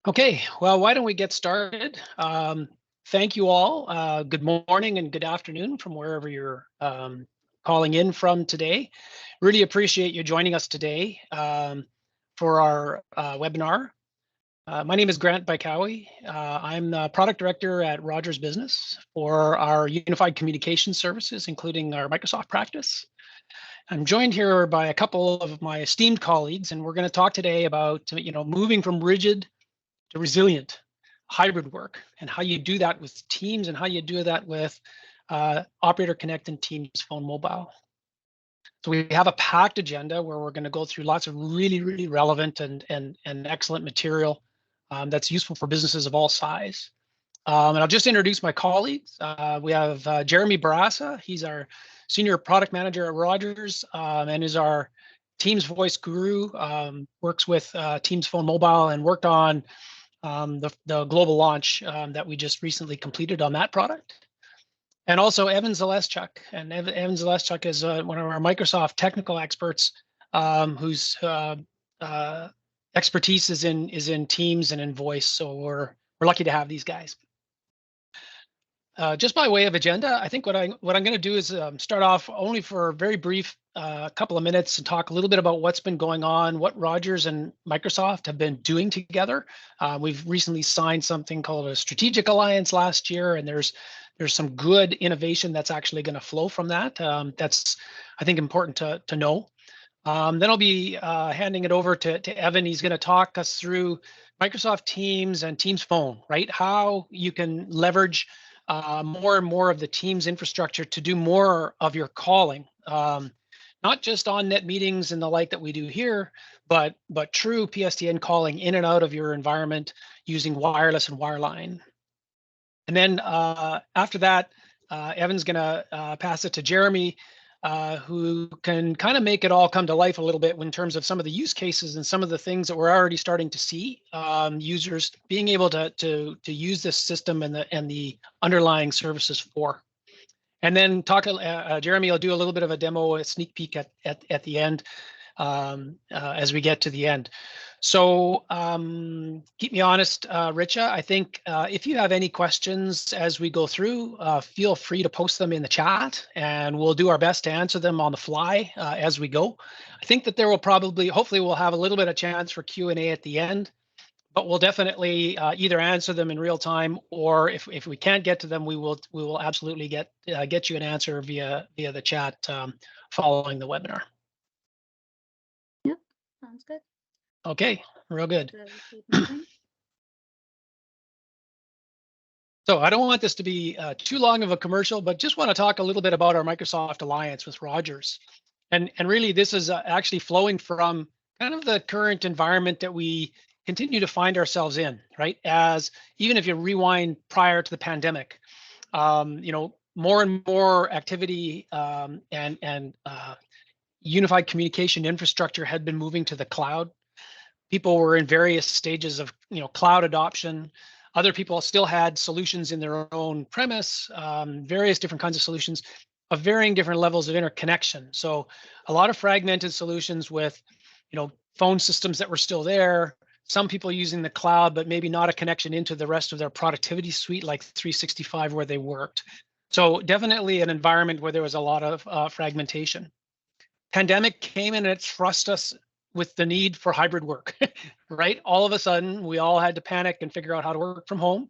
Okay, well, why don't we get started? Thank you all. Good morning and good afternoon from wherever you're calling in from today. Really appreciate you joining us today for our webinar. My name is Grant Baikawi. I'm the product director at Rogers Business for our unified communication services, including our Microsoft practice. I'm joined here by a couple of my esteemed colleagues, and we're going to talk today about moving from rigid to resilient hybrid work and how you do that with Teams and how you do that with Operator Connect and Teams Phone Mobile. So we have a packed agenda where we're going to go through lots of really relevant and excellent material that's useful for businesses of all size. And I'll just introduce my colleagues. We have Jeremy Barassa. He's our senior product manager at Rogers and is our Teams voice guru. Works with Teams Phone Mobile and worked on the global launch that we just recently completed on that product. And also Evan Zaleschuk. And Evan Zaleschuk is one of our Microsoft technical experts whose expertise is in Teams and in voice. So we're lucky to have these guys. Just by way of agenda, I think what I'm going to do is start off only for a very brief couple of minutes and talk a little bit about what's been going on, what Rogers and Microsoft have been doing together. We've recently signed something called a strategic alliance last year, and there's some good innovation that's actually going to flow from that. That's, I think, important to know. Then I'll be handing it over to Evan. He's going to talk us through Microsoft Teams and Teams Phone, right? How you can leverage more and more of the Teams infrastructure to do more of your calling, not just on net meetings and the like that we do here, but true PSTN calling in and out of your environment using wireless and wireline. And then after that, Evan's going to pass it to Jeremy, who can kind of make it all come to life a little bit in terms of some of the use cases and some of the things that we're already starting to see users being able to use this system and the underlying services for. And then Jeremy will do a little bit of a demo, a sneak peek at the end as we get to the end. So keep me honest, Richa. I think if you have any questions as we go through, feel free to post them in the chat and we'll do our best to answer them on the fly as we go. I think that there will hopefully we'll have a little bit of chance for Q&A at the end, but we'll definitely either answer them in real time, or if we can't get to them, we will absolutely get you an answer via the chat following the webinar. Yep, sounds good. Okay, real good. So I don't want this to be too long of a commercial, but just want to talk a little bit about our Microsoft Alliance with Rogers. And really, this is actually flowing from kind of the current environment that we continue to find ourselves in, right? As even if you rewind prior to the pandemic, more and more activity and unified communication infrastructure had been moving to the cloud. People were in various stages of cloud adoption. Other people still had solutions in their own premise, various different kinds of solutions of varying different levels of interconnection. So a lot of fragmented solutions with phone systems that were still there, some people using the cloud, but maybe not a connection into the rest of their productivity suite like 365 where they worked. So definitely an environment where there was a lot of fragmentation. Pandemic came in and it thrust us with the need for hybrid work, right? All of a sudden, we all had to panic and figure out how to work from home.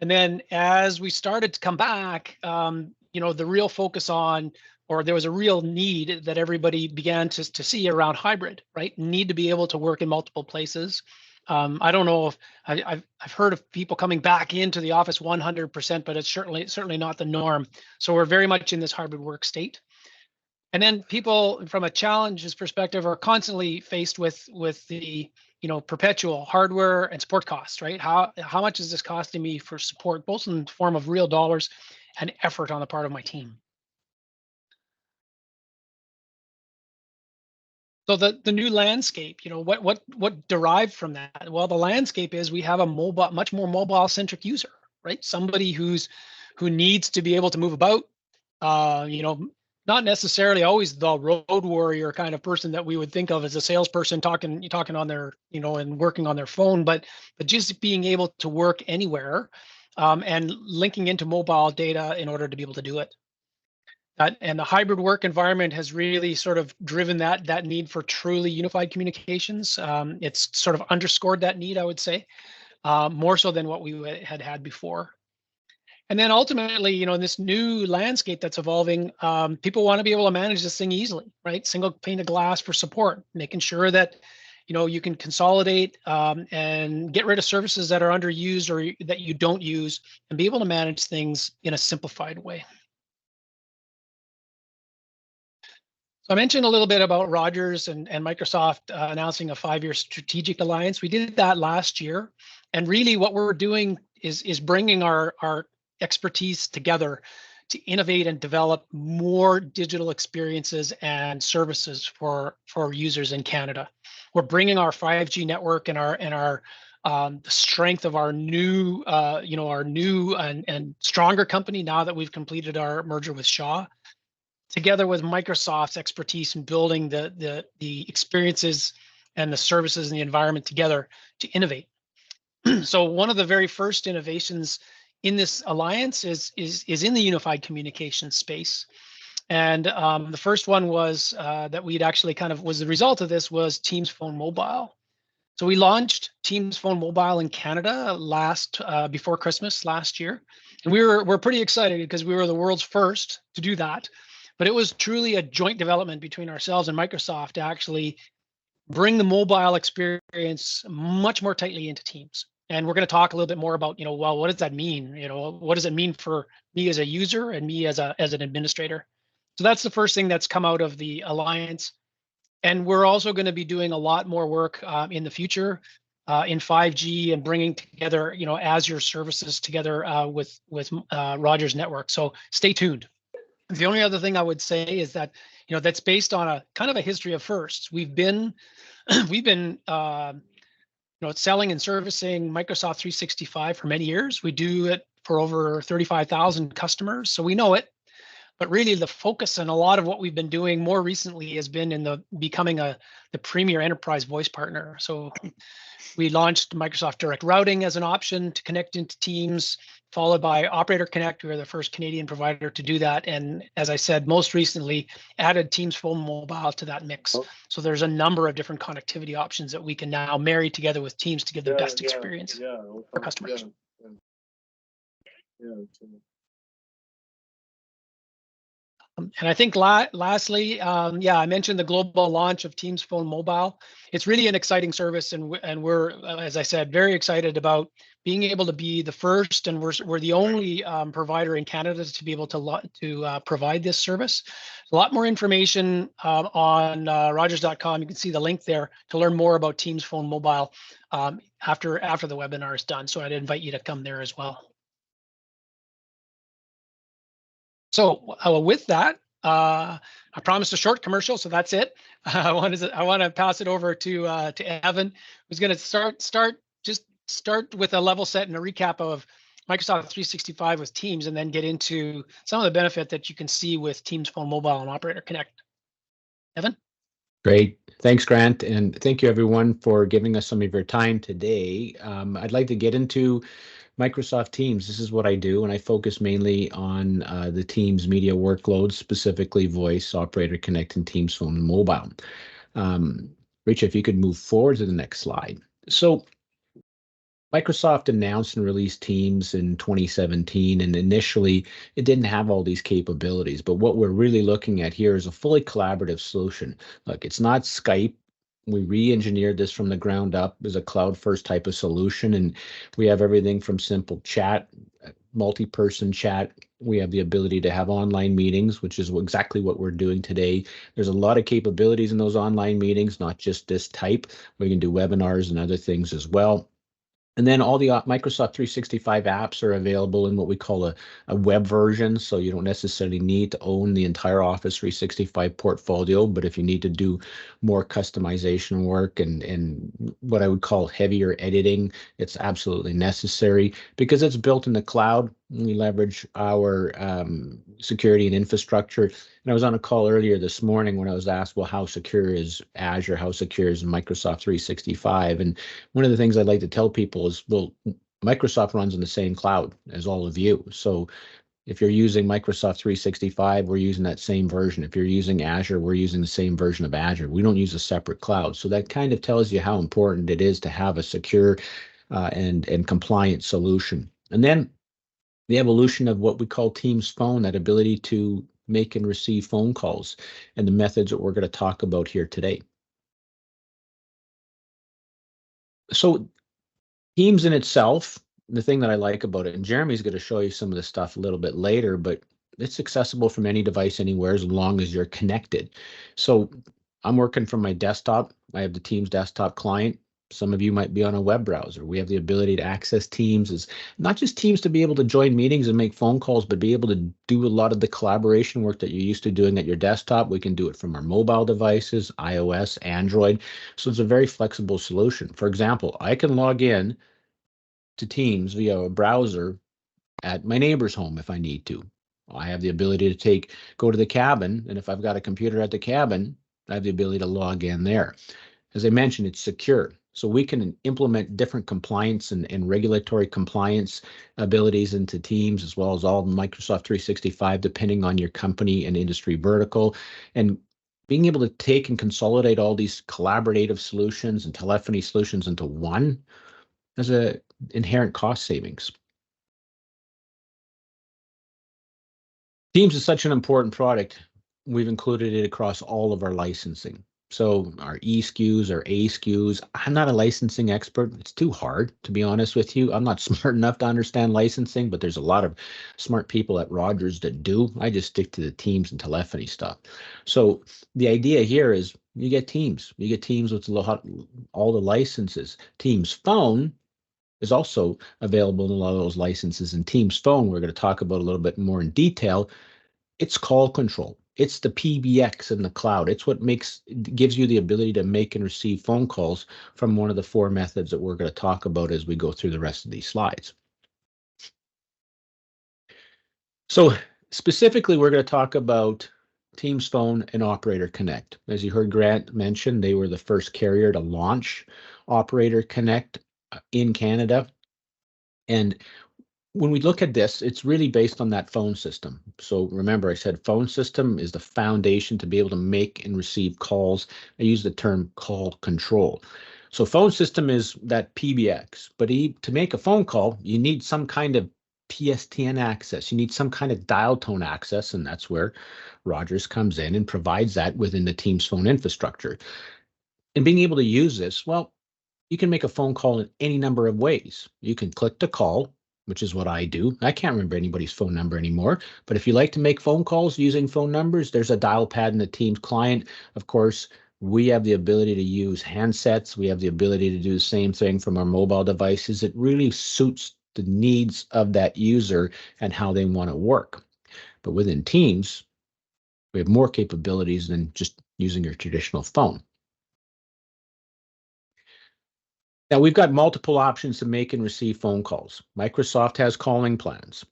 And then as we started to come back, the real focus on, or there was a real need that everybody began to see around hybrid, right? Need to be able to work in multiple places. I don't know if I've heard of people coming back into the office 100%, but it's certainly not the norm. So we're very much in this hybrid work state. And then people from a challenges perspective are constantly faced with the perpetual hardware and support costs, right? How much is this costing me for support, both in the form of real dollars and effort on the part of my team? So the new landscape, what derived from that? Well, the landscape is we have a much more mobile centric user, right? Somebody who needs to be able to move about, not necessarily always the road warrior kind of person that we would think of as a salesperson talking on their, and working on their phone, but just being able to work anywhere, and linking into mobile data in order to be able to do it. And the hybrid work environment has really sort of driven that need for truly unified communications. It's sort of underscored that need, I would say, more so than what we had before. And then ultimately, in this new landscape that's evolving, people want to be able to manage this thing easily, right? Single pane of glass for support, making sure that, you can consolidate and get rid of services that are underused or that you don't use, and be able to manage things in a simplified way. So I mentioned a little bit about Rogers and Microsoft announcing a 5-year strategic alliance. We did that last year, and really what we're doing is bringing our expertise together to innovate and develop more digital experiences and services for users in Canada. We're bringing our 5G network and our the strength of our new and stronger company now that we've completed our merger with Shaw, together with Microsoft's expertise in building the experiences and the services and the environment together to innovate. So one of the very first innovations in this alliance is in the unified communication space. And the first one was that we'd actually was the result of this was Teams Phone Mobile. So we launched Teams Phone Mobile in Canada before Christmas last year. And we're pretty excited because we were the world's first to do that. But it was truly a joint development between ourselves and Microsoft to actually bring the mobile experience much more tightly into Teams. And we're going to talk a little bit more about, well, what does that mean? What does it mean for me as a user and me as an administrator? So that's the first thing that's come out of the alliance. And we're also going to be doing a lot more work in the future in 5G and bringing together, Azure services together with Rogers Network. So stay tuned. The only other thing I would say is that, that's based on a kind of a history of firsts. We've been selling and servicing Microsoft 365 for many years. We do it for over 35,000 customers, so we know it. But really, the focus and a lot of what we've been doing more recently has been in becoming the premier enterprise voice partner. So we launched Microsoft Direct Routing as an option to connect into Teams, followed by Operator Connect. We were the first Canadian provider to do that. And as I said, most recently added Teams Phone Mobile to that mix. So there's a number of different connectivity options that we can now marry together with Teams to give the best experience for customers. And I think lastly, I mentioned the global launch of Teams Phone Mobile. It's really an exciting service, and we're, as I said, very excited about being able to be the first, and we're the only provider in Canada to be able to provide this service. A lot more information on Rogers.com. You can see the link there to learn more about Teams Phone Mobile after the webinar is done. So I'd invite you to come there as well. So with that, I promised a short commercial, so that's it. I want to pass it over to Evan, who's going to start with a level set and a recap of Microsoft 365 with Teams, and then get into some of the benefit that you can see with Teams Phone Mobile and Operator Connect. Evan? Great. Thanks, Grant. And thank you, everyone, for giving us some of your time today. I'd like to get into Microsoft Teams. This is what I do, and I focus mainly on the Teams media workloads, specifically voice, Operator Connect, and Teams Phone Mobile. Rich, if you could move forward to the next slide. So Microsoft announced and released Teams in 2017, and initially it didn't have all these capabilities. But what we're really looking at here is a fully collaborative solution. Look, it's not Skype. We re-engineered this from the ground up as a cloud-first type of solution, and we have everything from simple chat, multi-person chat. We have the ability to have online meetings, which is exactly what we're doing today. There's a lot of capabilities in those online meetings, not just this type. We can do webinars and other things as well. And then all the Microsoft 365 apps are available in what we call a web version. So you don't necessarily need to own the entire Office 365 portfolio, but if you need to do more customization work and what I would call heavier editing, it's absolutely necessary because it's built in the cloud. We leverage our security and infrastructure. And I was on a call earlier this morning when I was asked, well, how secure is Azure? How secure is Microsoft 365? And one of the things I'd like to tell people is, well, Microsoft runs in the same cloud as all of you. So if you're using Microsoft 365, we're using that same version. If you're using Azure, we're using the same version of Azure. We don't use a separate cloud. So that kind of tells you how important it is to have a secure and compliant solution. And then the evolution of what we call Teams Phone, that ability to make and receive phone calls, and the methods that we're going to talk about here today. So Teams in itself, the thing that I like about it, and Jeremy's going to show you some of the stuff a little bit later, but it's accessible from any device anywhere as long as you're connected. So I'm working from my desktop. I have the Teams desktop client. Some of you might be on a web browser. We have the ability to access Teams, as not just Teams to be able to join meetings and make phone calls, but be able to do a lot of the collaboration work that you're used to doing at your desktop. We can do it from our mobile devices, iOS, Android. So it's a very flexible solution. For example, I can log in to Teams via a browser at my neighbor's home if I need to. I have the ability to go to the cabin, and if I've got a computer at the cabin, I have the ability to log in there. As I mentioned, it's secure. So we can implement different compliance and regulatory compliance abilities into Teams, as well as all Microsoft 365, depending on your company and industry vertical. And being able to take and consolidate all these collaborative solutions and telephony solutions into one has an inherent cost savings. Teams is such an important product, we've included it across all of our licensing. So our E SKUs, our A SKUs, I'm not a licensing expert. It's too hard, to be honest with you. I'm not smart enough to understand licensing, but there's a lot of smart people at Rogers that do. I just stick to the Teams and telephony stuff. So the idea here is you get Teams. You get Teams with all the licenses. Teams Phone is also available in a lot of those licenses. And Teams Phone, we're going to talk about a little bit more in detail. It's call control. It's the PBX in the cloud. It's what gives you the ability to make and receive phone calls from one of the 4 methods that we're going to talk about as we go through the rest of these slides. So specifically, we're going to talk about Teams Phone and Operator Connect. As you heard Grant mention, they were the first carrier to launch Operator Connect in Canada. And when we look at this, it's really based on that phone system. So remember, I said phone system is the foundation to be able to make and receive calls. I use the term call control. So phone system is that PBX, but to make a phone call, you need some kind of PSTN access. You need some kind of dial tone access, and that's where Rogers comes in and provides that within the Teams Phone infrastructure. And being able to use this, well, you can make a phone call in any number of ways. You can click to call, which is what I do. I can't remember anybody's phone number anymore, but if you like to make phone calls using phone numbers, there's a dial pad in the Teams client. Of course, we have the ability to use handsets. We have the ability to do the same thing from our mobile devices. It really suits the needs of that user and how they want to work. But within Teams, we have more capabilities than just using your traditional phone. Now, we've got multiple options to make and receive phone calls. Microsoft has calling plans.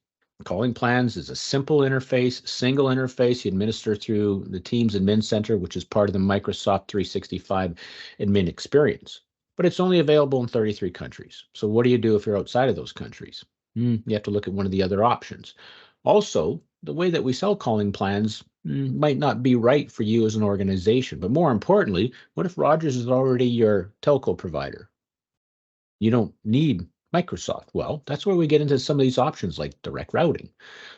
Calling plans is a simple interface, single interface you administer through the Teams Admin Center, which is part of the Microsoft 365 admin experience. But it's only available in 33 countries. So what do you do if you're outside of those countries? You have to look at one of the other options. Also, the way that we sell calling plans might not be right for you as an organization. But more importantly, what if Rogers is already your telco provider? You don't need Microsoft. Well, that's where we get into some of these options like direct routing.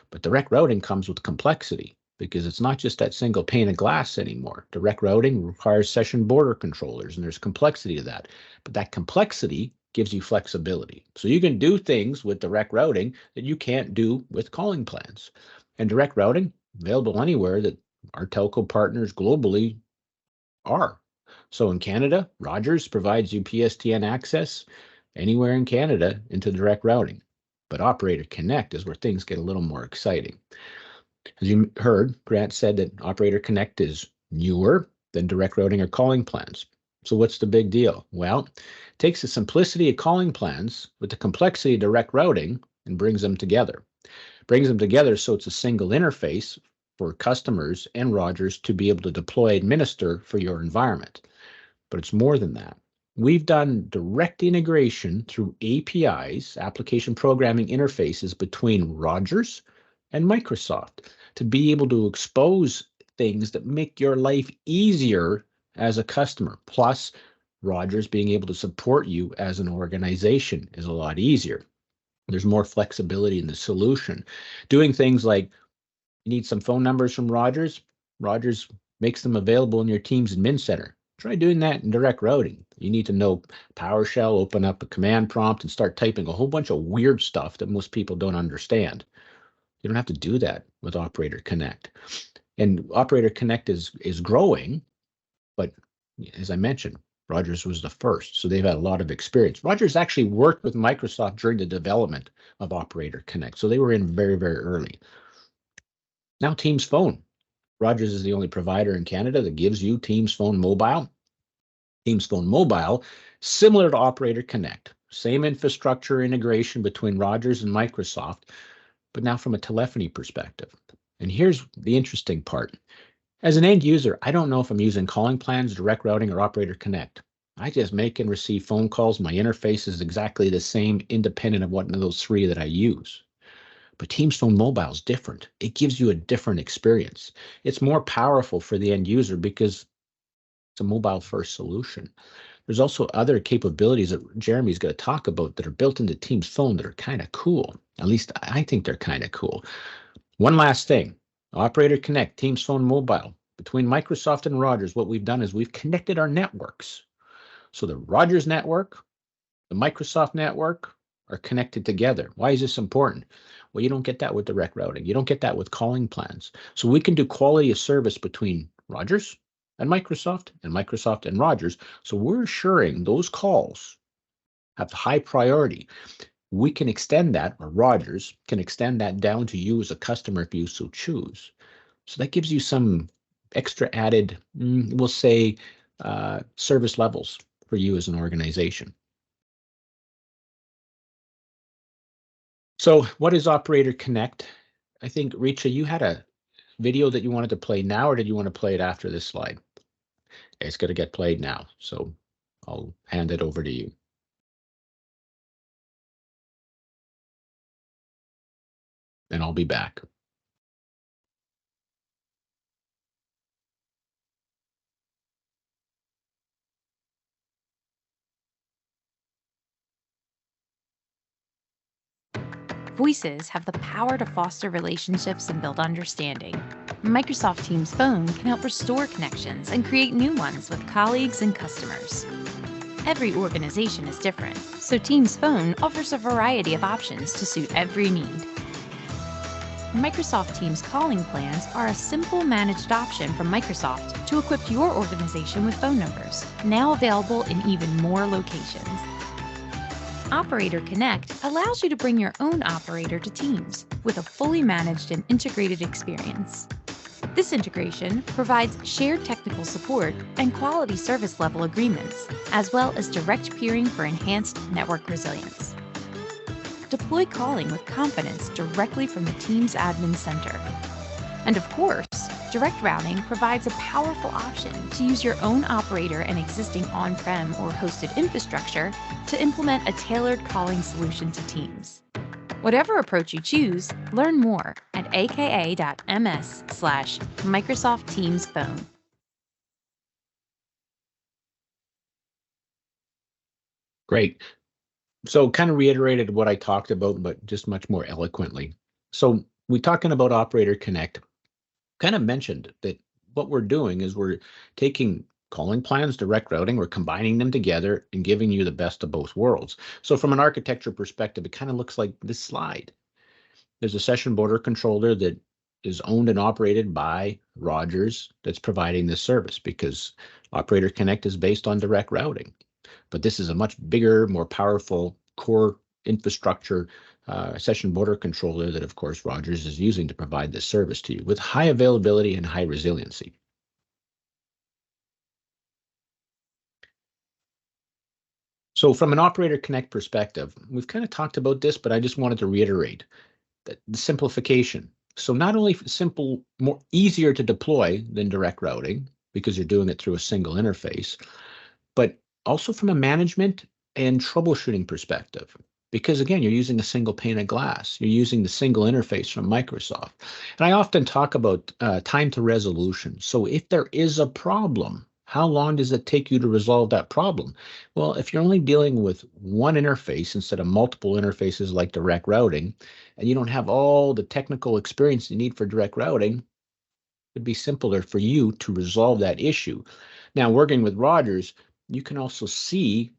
But direct routing comes with complexity because it's not just that single pane of glass anymore. Direct routing requires session border controllers, and there's complexity to that. But that complexity gives you flexibility. So you can do things with direct routing that you can't do with calling plans. And direct routing, available anywhere that our telco partners globally are. So in Canada, Rogers provides you PSTN access anywhere in Canada into direct routing. But Operator Connect is where things get a little more exciting. As you heard, Grant said that Operator Connect is newer than direct routing or calling plans. So what's the big deal? Well, it takes the simplicity of calling plans with the complexity of direct routing and brings them together. Brings them together so it's a single interface for customers and Rogers to be able to deploy, administer for your environment. But it's more than that. We've done direct integration through APIs, application programming interfaces between Rogers and Microsoft to be able to expose things that make your life easier as a customer. Plus, Rogers being able to support you as an organization is a lot easier. There's more flexibility in the solution. Doing things like you need some phone numbers from Rogers. Rogers makes them available in your Teams admin center. Try doing that in direct routing. You need to know PowerShell, open up a command prompt and start typing a whole bunch of weird stuff that most people don't understand. You don't have to do that with Operator Connect. And Operator Connect is growing, but as I mentioned, Rogers was the first, so they've had a lot of experience. Rogers actually worked with Microsoft during the development of Operator Connect, so they were in very, very early. Now Teams Phone. Rogers is the only provider in Canada that gives you Teams Phone Mobile. Teams Phone Mobile, similar to Operator Connect, same infrastructure integration between Rogers and Microsoft, but now from a telephony perspective. And here's the interesting part. As an end user, I don't know if I'm using calling plans, direct routing, or Operator Connect. I just make and receive phone calls. My interface is exactly the same, independent of one of those three that I use. But Teams Phone Mobile is different. It gives you a different experience. It's more powerful for the end user because it's a mobile-first solution. There's also other capabilities that Jeremy's going to talk about that are built into Teams Phone that are kind of cool. At least I think they're kind of cool. One last thing, Operator Connect, Teams Phone Mobile. Between Microsoft and Rogers, what we've done is we've connected our networks. So the Rogers network, the Microsoft network are connected together. Why is this important? Well, you don't get that with direct routing. You don't get that with calling plans. So we can do quality of service between Rogers and Microsoft and Rogers. So we're assuring those calls have high priority. We can extend that, or Rogers can extend that down to you as a customer if you so choose. So that gives you some extra added, we'll say, service levels for you as an organization. So what is Operator Connect? I think, Richa, you had a video that you wanted to play now, or did you want to play it after this slide? It's going to get played now, so I'll hand it over to you. And I'll be back. Voices have the power to foster relationships and build understanding. Microsoft Teams Phone can help restore connections and create new ones with colleagues and customers. Every organization is different, so Teams Phone offers a variety of options to suit every need. Microsoft Teams calling plans are a simple managed option from Microsoft to equip your organization with phone numbers, now available in even more locations. Operator Connect allows you to bring your own operator to Teams with a fully managed and integrated experience. This integration provides shared technical support and quality service level agreements, as well as direct peering for enhanced network resilience. Deploy calling with confidence directly from the Teams Admin Center. And of course, direct routing provides a powerful option to use your own operator and existing on-prem or hosted infrastructure to implement a tailored calling solution to Teams. Whatever approach you choose, learn more at aka.ms/Microsoft Teams Phone. Great. So kind of reiterated what I talked about, but just much more eloquently. So we're talking about Operator Connect. Kind of mentioned that what we're doing is we're taking calling plans, direct routing, we're combining them together and giving you the best of both worlds. So from an architecture perspective, it kind of looks like this slide. There's a session border controller that is owned and operated by Rogers that's providing this service because Operator Connect is based on direct routing. But this is a much bigger, more powerful core infrastructure session border controller that, of course, Rogers is using to provide this service to you with high availability and high resiliency. So from an Operator Connect perspective, we've kind of talked about this, but I just wanted to reiterate. the simplification. So not only simple, more easier to deploy than direct routing because you're doing it through a single interface, but also from a management and troubleshooting perspective. Because again, you're using a single pane of glass. You're using the single interface from Microsoft. And I often talk about time to resolution. So if there is a problem, how long does it take you to resolve that problem? Well, if you're only dealing with one interface instead of multiple interfaces like direct routing, and you don't have all the technical experience you need for direct routing, it'd be simpler for you to resolve that issue. Now, working with Rogers, you can also see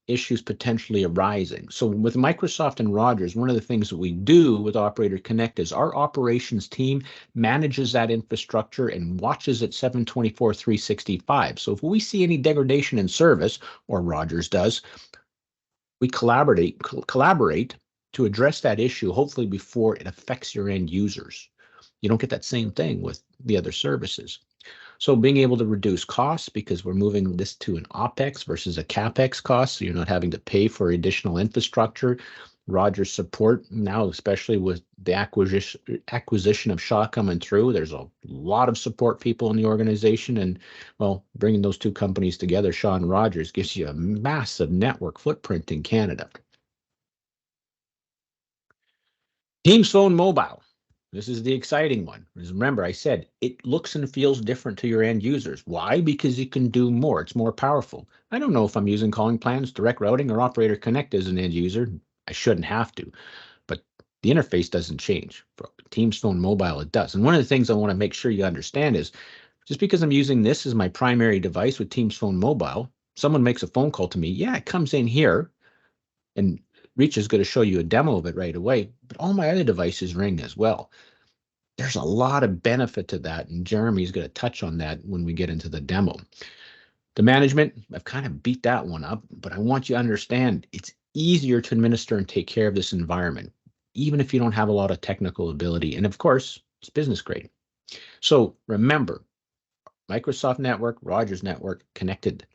issues potentially arising. So with Microsoft and Rogers, one of the things that we do with Operator Connect is our operations team manages that infrastructure and watches it 7/24/365. So if we see any degradation in service, or Rogers does, we collaborate to address that issue, hopefully before it affects your end users. You don't get that same thing with the other services. So being able to reduce costs because we're moving this to an OpEx versus a CapEx cost, so you're not having to pay for additional infrastructure. Rogers support now, especially with the acquisition of Shaw coming through, there's a lot of support people in the organization, and well, bringing those two companies together, Shaw and Rogers, gives you a massive network footprint in Canada. Teams Phone Mobile. This is the exciting one. Remember, I said it looks and feels different to your end users. Why? Because you can do more. It's more powerful. I don't know if I'm using calling plans, direct routing, or Operator Connect as an end user. I shouldn't have to, but the interface doesn't change. For Teams Phone Mobile, it does. And one of the things I want to make sure you understand is just because I'm using this as my primary device with Teams Phone Mobile, someone makes a phone call to me. Yeah, it comes in here, and Reach is going to show you a demo of it right away, but all my other devices ring as well. There's a lot of benefit to that, and Jeremy's going to touch on that when we get into the demo. The management, I've kind of beat that one up, but I want you to understand it's easier to administer and take care of this environment, even if you don't have a lot of technical ability. And of course, it's business grade. So remember, Microsoft Network, Rogers Network, connected.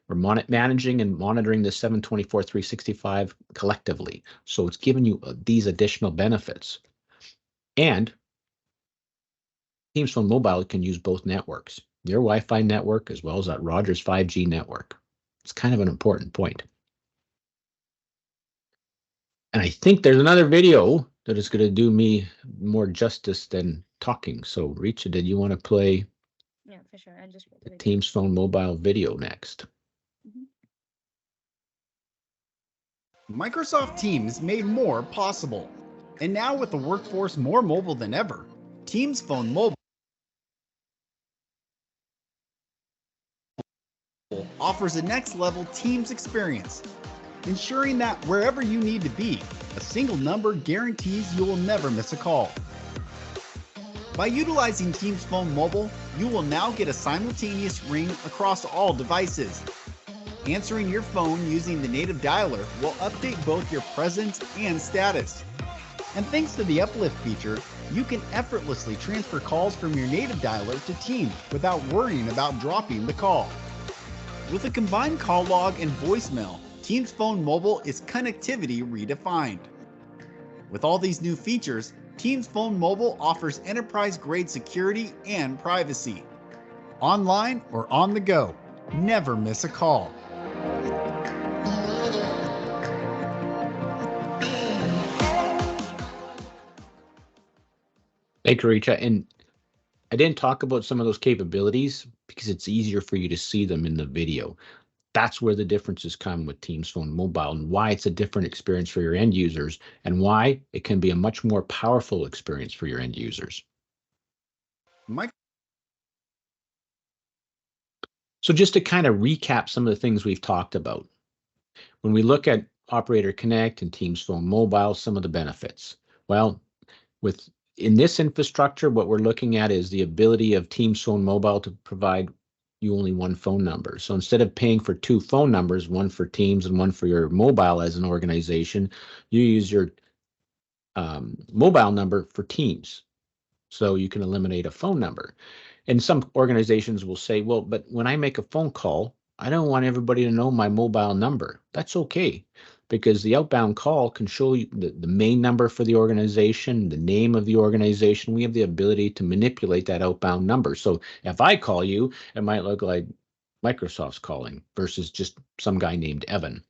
We're managing and monitoring the 7/24/365 collectively. So it's giving you these additional benefits. And Teams Phone Mobile can use both networks, your Wi-Fi network as well as that Rogers 5G network. It's kind of an important point. And I think there's another video that is going to do me more justice than talking. So Richa, did you want to play Yeah, for sure. I just the Teams Phone Mobile video next? Microsoft Teams made more possible. And now with the workforce more mobile than ever, Teams Phone Mobile offers a next level Teams experience, ensuring that wherever you need to be, a single number guarantees you will never miss a call. By utilizing Teams Phone Mobile, you will now get a simultaneous ring across all devices. Answering your phone using the native dialer will update both your presence and status. And thanks to the Uplift feature, you can effortlessly transfer calls from your native dialer to Teams without worrying about dropping the call. With a combined call log and voicemail, Teams Phone Mobile is connectivity redefined. With all these new features, Teams Phone Mobile offers enterprise-grade security and privacy. Online or on the go, never miss a call. Thank you, Richa. And I didn't talk about some of those capabilities because it's easier for you to see them in the video. That's where the differences come with Teams Phone Mobile and why it's a different experience for your end users and why it can be a much more powerful experience for your end users. So just to kind of recap some of the things we've talked about, when we look at Operator Connect and Teams Phone Mobile, some of the benefits. Well, in this infrastructure, what we're looking at is the ability of Teams Phone Mobile to provide you only one phone number. So instead of paying for two phone numbers, one for Teams and one for your mobile as an organization, you use your mobile number for Teams. So you can eliminate a phone number. And some organizations will say, well, but when I make a phone call, I don't want everybody to know my mobile number. That's okay. because the outbound call can show you the main number for the organization, the name of the organization. We have the ability to manipulate that outbound number. So if I call you, it might look like Microsoft's calling versus just some guy named Evan.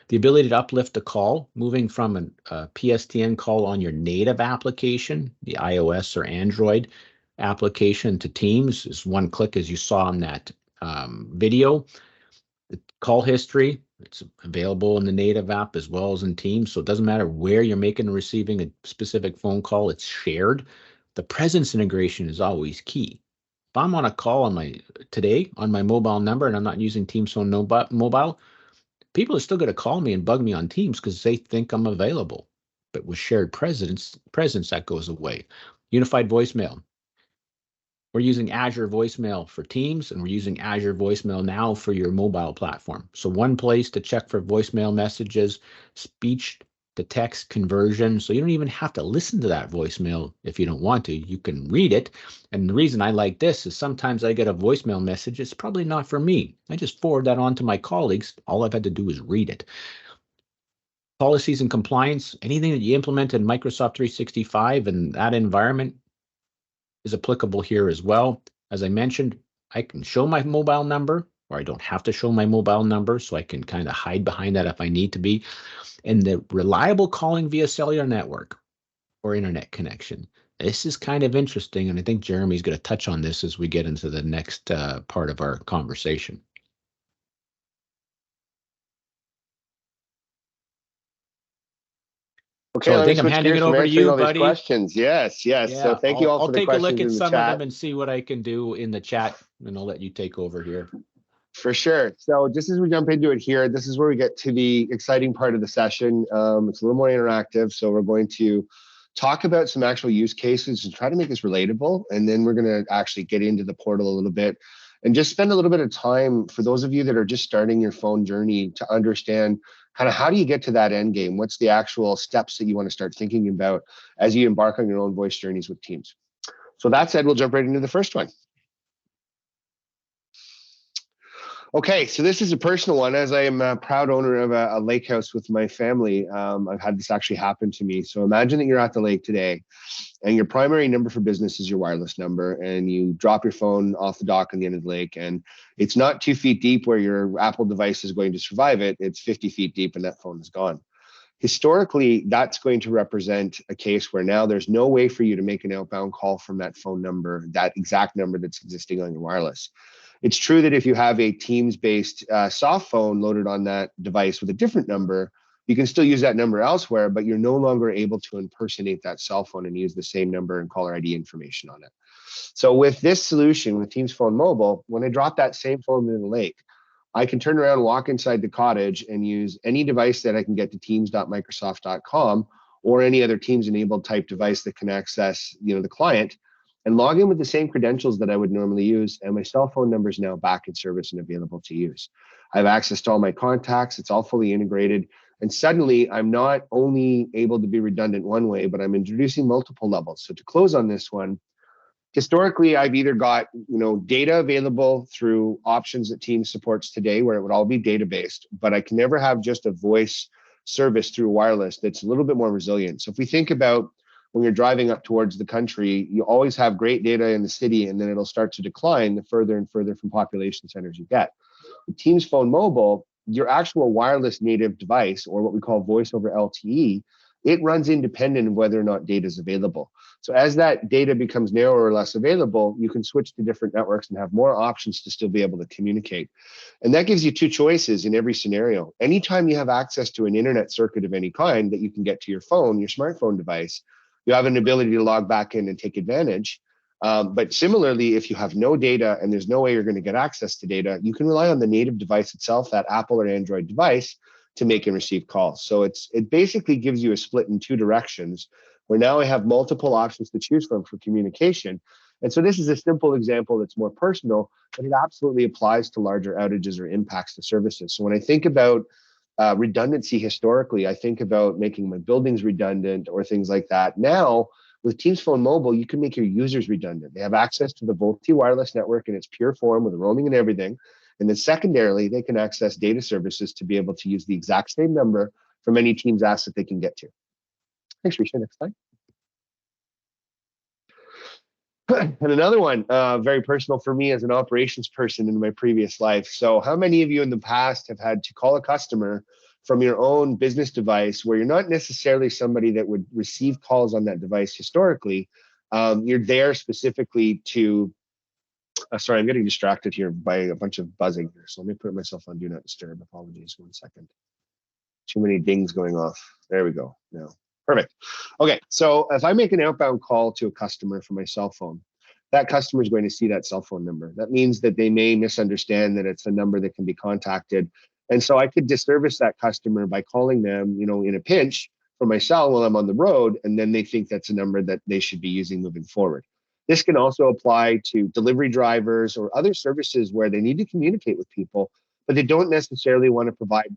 The ability to uplift the call, moving from a PSTN call on your native application, the iOS or Android application, to Teams is one click, as you saw in that video. The call history, it's available in the native app as well as in Teams. So it doesn't matter where you're making and receiving a specific phone call, it's shared. The presence integration is always key. If I'm on a call on my mobile number and I'm not using Teams Phone Mobile, people are still going to call me and bug me on Teams because they think I'm available. But with shared presence, that goes away. Unified voicemail. We're using Azure Voicemail for Teams, and we're using Azure Voicemail now for your mobile platform. So one place to check for voicemail messages, speech to text conversion. So you don't even have to listen to that voicemail if you don't want to. You can read it. And the reason I like this is sometimes I get a voicemail message. It's probably not for me. I just forward that on to my colleagues. All I've had to do is read it. Policies and compliance, anything that you implement in Microsoft 365 and that environment is applicable here as well. As I mentioned, I can show my mobile number, or I don't have to show my mobile number, so I can kind of hide behind that if I need to be. And the reliable calling via cellular network or internet connection. This is kind of interesting, and I think Jeremy's going to touch on this as we get into the next part of our conversation. Okay, so I think I'm handing it over to you, buddy. Questions. Yes. Yeah, so thank you all for the questions. I'll take a look at some chat. of them and see what I can do in the chat, and I'll let you take over here. For sure. So just as we jump into it here, this is where we get to the exciting part of the session. It's a little more interactive. So we're going to talk about some actual use cases and try to make this relatable. And then we're going to actually get into the portal a little bit and just spend a little bit of time for those of you that are just starting your phone journey to understand kind of how do you get to that end game? What's the actual steps that you want to start thinking about as you embark on your own voice journeys with Teams? So that said, we'll jump right into the first one. Okay, so this is a personal one. As I am a proud owner of a lake house with my family, I've had this actually happen to me. So imagine that you're at the lake today and your primary number for business is your wireless number, and you drop your phone off the dock on the end of the lake, and it's not 2 feet deep where your Apple device is going to survive it. It's 50 feet deep and that phone is gone. Historically, that's going to represent a case where now there's no way for you to make an outbound call from that phone number, that exact number that's existing on your wireless. It's true that if you have a Teams-based soft phone loaded on that device with a different number, you can still use that number elsewhere, but you're no longer able to impersonate that cell phone and use the same number and caller ID information on it. So with this solution, with Teams Phone Mobile, when I drop that same phone in the lake, I can turn around, walk inside the cottage, and use any device that I can get to teams.microsoft.com or any other Teams-enabled type device that can access, the client, and log in with the same credentials that I would normally use, and my cell phone number is now back in service and available to use. I have access to all my contacts, it's all fully integrated, and suddenly I'm not only able to be redundant one way, but I'm introducing multiple levels. So to close on this one, historically, I've either got data available through options that Teams supports today, where it would all be data-based, but I can never have just a voice service through wireless that's a little bit more resilient. So if we think about when you're driving up towards the country, you always have great data in the city, and then it'll start to decline the further and further from population centers you get. With Teams Phone Mobile, your actual wireless native device, or what we call voice over LTE, it runs independent of whether or not data is available. So as that data becomes narrower or less available, you can switch to different networks and have more options to still be able to communicate. And that gives you two choices in every scenario. Anytime you have access to an internet circuit of any kind that you can get to your phone, your smartphone device, you have an ability to log back in and take advantage. But similarly, if you have no data and there's no way you're going to get access to data, you can rely on the native device itself, that Apple or Android device, to make and receive calls. So it basically gives you a split in two directions, where now I have multiple options to choose from for communication. And so this is a simple example that's more personal, but it absolutely applies to larger outages or impacts to services. So when I think about redundancy historically, I think about making my buildings redundant or things like that. Now, with Teams Phone Mobile, you can make your users redundant. They have access to the VoLTE wireless network in its pure form with roaming and everything. And then secondarily, they can access data services to be able to use the exact same number from any Teams asset they can get to. Thanks, Risha. Next slide. And another one, very personal for me as an operations person in my previous life. So how many of you in the past have had to call a customer from your own business device where you're not necessarily somebody that would receive calls on that device historically? You're there specifically to, sorry, I'm getting distracted here by a bunch of buzzing here. So let me put myself on Do Not Disturb. Apologies, 1 second. Too many dings going off. There we go. No. Perfect. Okay, so if I make an outbound call to a customer from my cell phone, that customer is going to see that cell phone number. That means that they may misunderstand that it's a number that can be contacted. And so I could disservice that customer by calling them, you know, in a pinch from my cell while I'm on the road, and then they think that's a number that they should be using moving forward. This can also apply to delivery drivers or other services where they need to communicate with people, but they don't necessarily want to provide,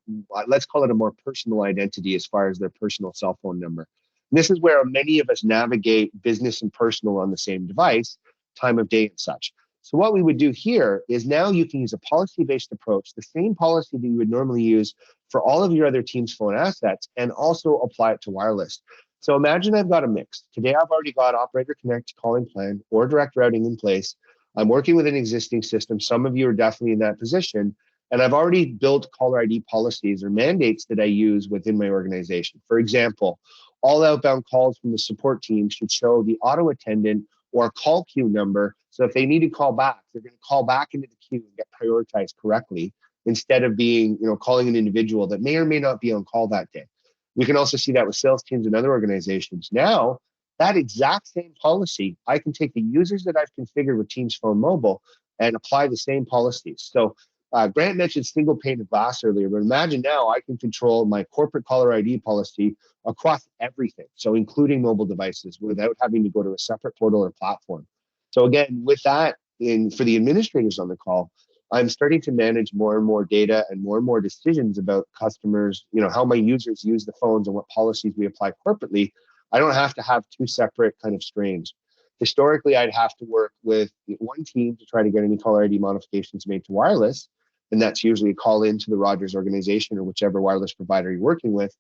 let's call it a more personal identity as far as their personal cell phone number. And this is where many of us navigate business and personal on the same device, time of day and such. So what we would do here is now you can use a policy-based approach, the same policy that you would normally use for all of your other Teams phone assets, and also apply it to wireless. So imagine I've got a mix. Today I've already got Operator Connect calling plan or direct routing in place. I'm working with an existing system. Some of you are definitely in that position. And I've already built caller ID policies or mandates that I use within my organization. For example, all outbound calls from the support team should show the auto attendant or call queue number. So if they need to call back, they're going to call back into the queue and get prioritized correctly instead of being, you know, calling an individual that may or may not be on call that day. We can also see that with sales teams and other organizations. Now, that exact same policy, I can take the users that I've configured with Teams Phone Mobile and apply the same policies. So Grant mentioned single pane of glass earlier, but imagine now I can control my corporate caller ID policy across everything, so including mobile devices, without having to go to a separate portal or platform. So again, with that, for the administrators on the call, I'm starting to manage more and more data and more decisions about customers, you know, how my users use the phones and what policies we apply corporately. I don't have to have two separate kind of streams. Historically, I'd have to work with one team to try to get any caller ID modifications made to wireless. And that's usually a call into the Rogers organization or whichever wireless provider you're working with.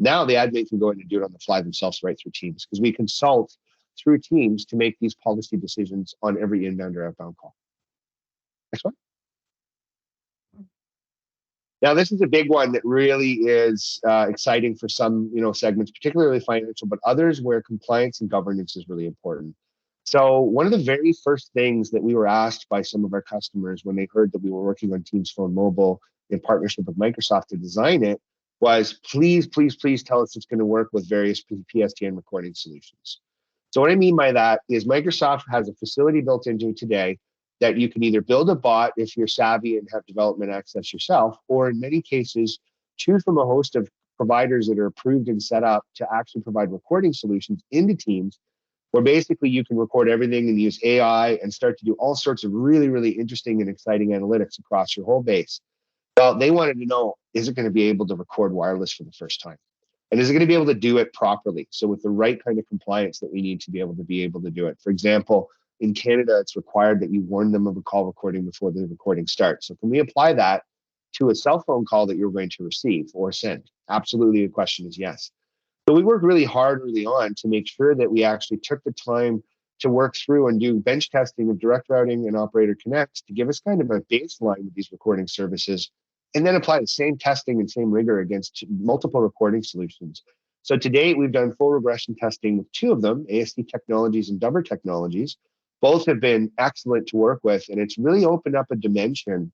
Now the admin can go in and do it on the fly themselves right through Teams, because we consult through Teams to make these policy decisions on every inbound or outbound call. Next one. Now this is a big one that really is exciting for some, you know, segments, particularly financial, but others where compliance and governance is really important. So one of the very first things that we were asked by some of our customers when they heard that we were working on Teams Phone Mobile in partnership with Microsoft to design it was, please, please, please tell us it's going to work with various PSTN recording solutions. So what I mean by that is Microsoft has a facility built into today that you can either build a bot if you're savvy and have development access yourself, or in many cases, choose from a host of providers that are approved and set up to actually provide recording solutions into Teams, where basically you can record everything and use AI and start to do all sorts of really, really interesting and exciting analytics across your whole base. Well, they wanted to know, is it going to be able to record wireless for the first time? And is it going to be able to do it properly? So with the right kind of compliance that we need to be able to do it. For example, in Canada, it's required that you warn them of a call recording before the recording starts. So can we apply that to a cell phone call that you're going to receive or send? Absolutely, the question is yes. So we worked really hard early on to make sure that we actually took the time to work through and do bench testing of direct routing and Operator Connect to give us kind of a baseline with these recording services, and then apply the same testing and same rigor against multiple recording solutions. So to date, we've done full regression testing with two of them, ASD Technologies and Dover Technologies. Both have been excellent to work with, and it's really opened up a dimension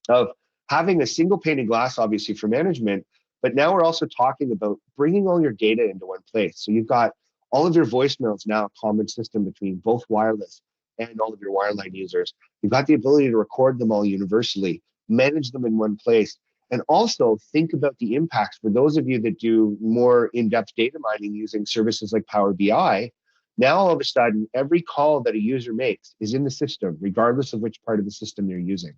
of having a single pane of glass, obviously, for management. But now we're also talking about bringing all your data into one place. So you've got all of your voicemails now a common system between both wireless and all of your wireline users. You've got the ability to record them all universally, manage them in one place, and also think about the impacts for those of you that do more in-depth data mining using services like Power BI. Now, all of a sudden, every call that a user makes is in the system, regardless of which part of the system they're using.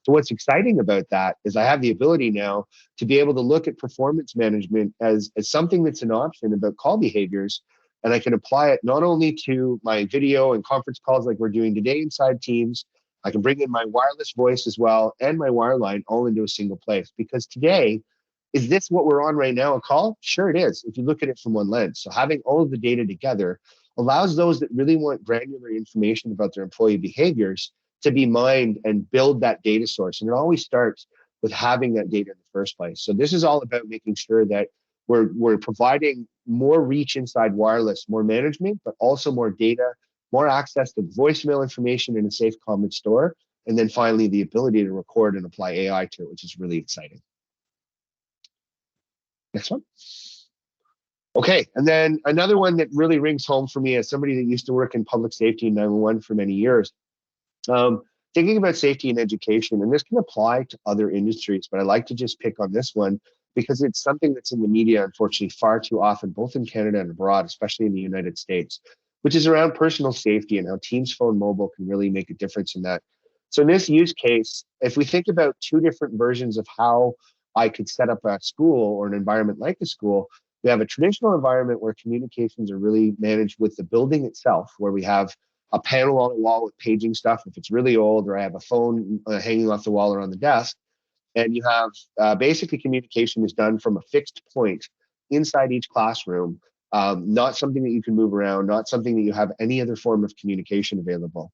So what's exciting about that is I have the ability now to be able to look at performance management as something that's an option about call behaviors. And I can apply it not only to my video and conference calls like we're doing today inside Teams, I can bring in my wireless voice as well and my wireline all into a single place. Because today, Is this what we're on right now, a call? Sure it is, if you look at it from one lens. So having all of the data together allows those that really want granular information about their employee behaviors to be mined and build that data source. And it always starts with having that data in the first place. So this is all about making sure that we're providing more reach inside wireless, more management, but also more data, more access to voicemail information in a safe, common store, and then finally the ability to record and apply AI to it, which is really exciting. Next one. Okay, and then another one that really rings home for me as somebody that used to work in public safety and 911 for many years. Thinking about safety and education, and this can apply to other industries, but I like to just pick on this one because it's something that's in the media, unfortunately, far too often, both in Canada and abroad, especially in the United States, which is around personal safety and how Teams Phone Mobile can really make a difference in that. So in this use case, if we think about two different versions of how I could set up a school or an environment like a school, we have a traditional environment where communications are really managed with the building itself, where we have a panel on the wall with paging stuff if it's really old, or I have a phone hanging off the wall or on the desk. And you have basically communication is done from a fixed point inside each classroom, not something that you can move around, not something that you have any other form of communication available.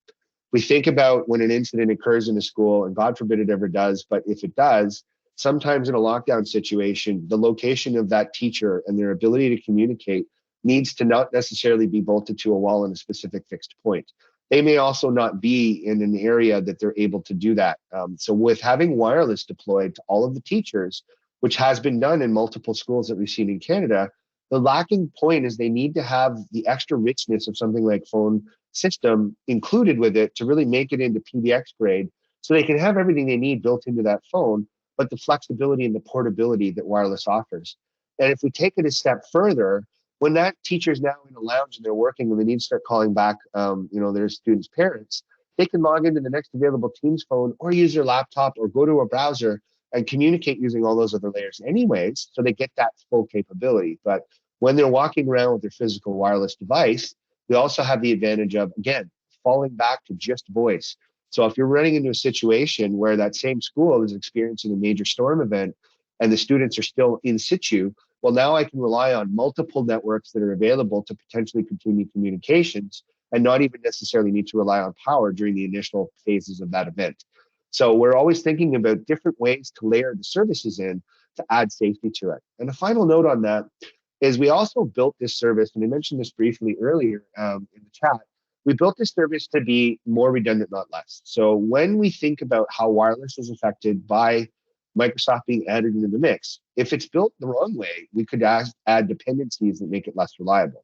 We think about when an incident occurs in a school, and God forbid it ever does, but if it does, sometimes in a lockdown situation, the location of that teacher and their ability to communicate needs to not necessarily be bolted to a wall in a specific fixed point. They may also not be in an area that they're able to do that. So with having wireless deployed to all of the teachers, which has been done in multiple schools that we've seen in Canada, the lacking point is they need to have the extra richness of something like phone system included with it to really make it into PBX grade, so they can have everything they need built into that phone, but the flexibility and the portability that wireless offers. And if we take it a step further, when that teacher is now in a lounge and they're working and they need to start calling back, their students' parents, they can log into the next available Teams phone or use their laptop or go to a browser and communicate using all those other layers anyways, so they get that full capability. But when they're walking around with their physical wireless device, we also have the advantage of, again, falling back to just voice. So if you're running into a situation where that same school is experiencing a major storm event and the students are still in situ, well, now I can rely on multiple networks that are available to potentially continue communications and not even necessarily need to rely on power during the initial phases of that event. So we're always thinking about different ways to layer the services in to add safety to it. And a final note on that is we also built this service, and I mentioned this briefly earlier in the chat, we built this service to be more redundant, not less. So when we think about how wireless is affected by Microsoft being added into the mix, if it's built the wrong way, we could add dependencies that make it less reliable.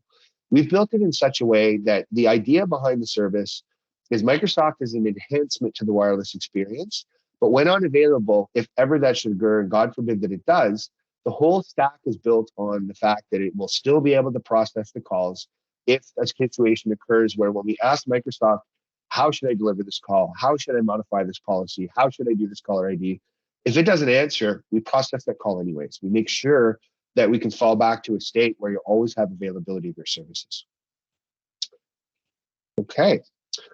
We've built it in such a way that the idea behind the service is Microsoft is an enhancement to the wireless experience, but when unavailable, if ever that should occur, and God forbid that it does, the whole stack is built on the fact that it will still be able to process the calls if a situation occurs where when we ask Microsoft, how should I deliver this call? How should I modify this policy? How should I do this caller ID? If it doesn't answer, we process that call anyways. We make sure that we can fall back to a state where you always have availability of your services. Okay,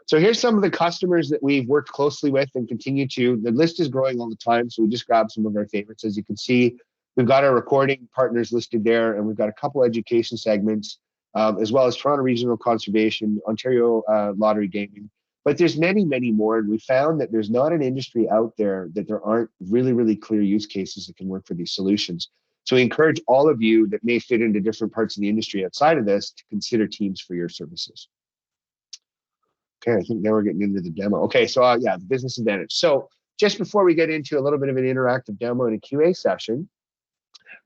so here's some of the customers that we've worked closely with and continue to. The list is growing all the time, so we just grabbed some of our favorites. As you can see, we've got our recording partners listed there, and we've got a couple education segments, as well as Toronto Regional Conservation, Ontario Lottery Gaming. But there's many, many more, and we found that there's not an industry out there that there aren't really, really clear use cases that can work for these solutions. So we encourage all of you that may fit into different parts of the industry outside of this to consider Teams for your services. Okay, I think now we're getting into the demo. Okay, so yeah, the business advantage. So just before we get into a little bit of an interactive demo and a QA session,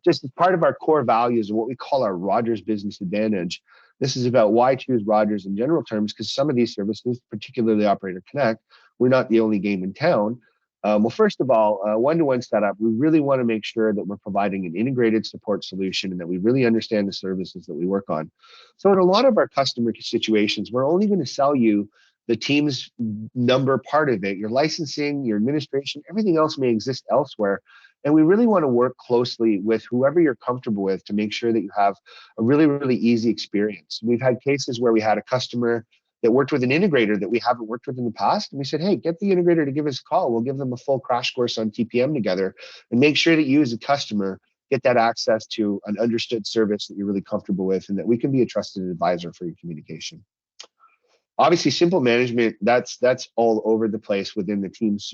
just as part of our core values and what we call our Rogers Business Advantage, this is about why choose Rogers in general terms, because some of these services, particularly Operator Connect, we're not the only game in town. Well, first of all, one-to-one setup, we really want to make sure that we're providing an integrated support solution and that we really understand the services that we work on. So in a lot of our customer situations, we're only going to sell you the Teams number part of it. Your licensing, your administration, everything else may exist elsewhere. And we really want to work closely with whoever you're comfortable with to make sure that you have a really, really easy experience. We've had cases where we had a customer that worked with an integrator that we haven't worked with in the past. And we said, hey, get the integrator to give us a call. We'll give them a full crash course on TPM together and make sure that you as a customer get that access to an understood service that you're really comfortable with, and that we can be a trusted advisor for your communication. Obviously, simple management, that's all over the place within the Teams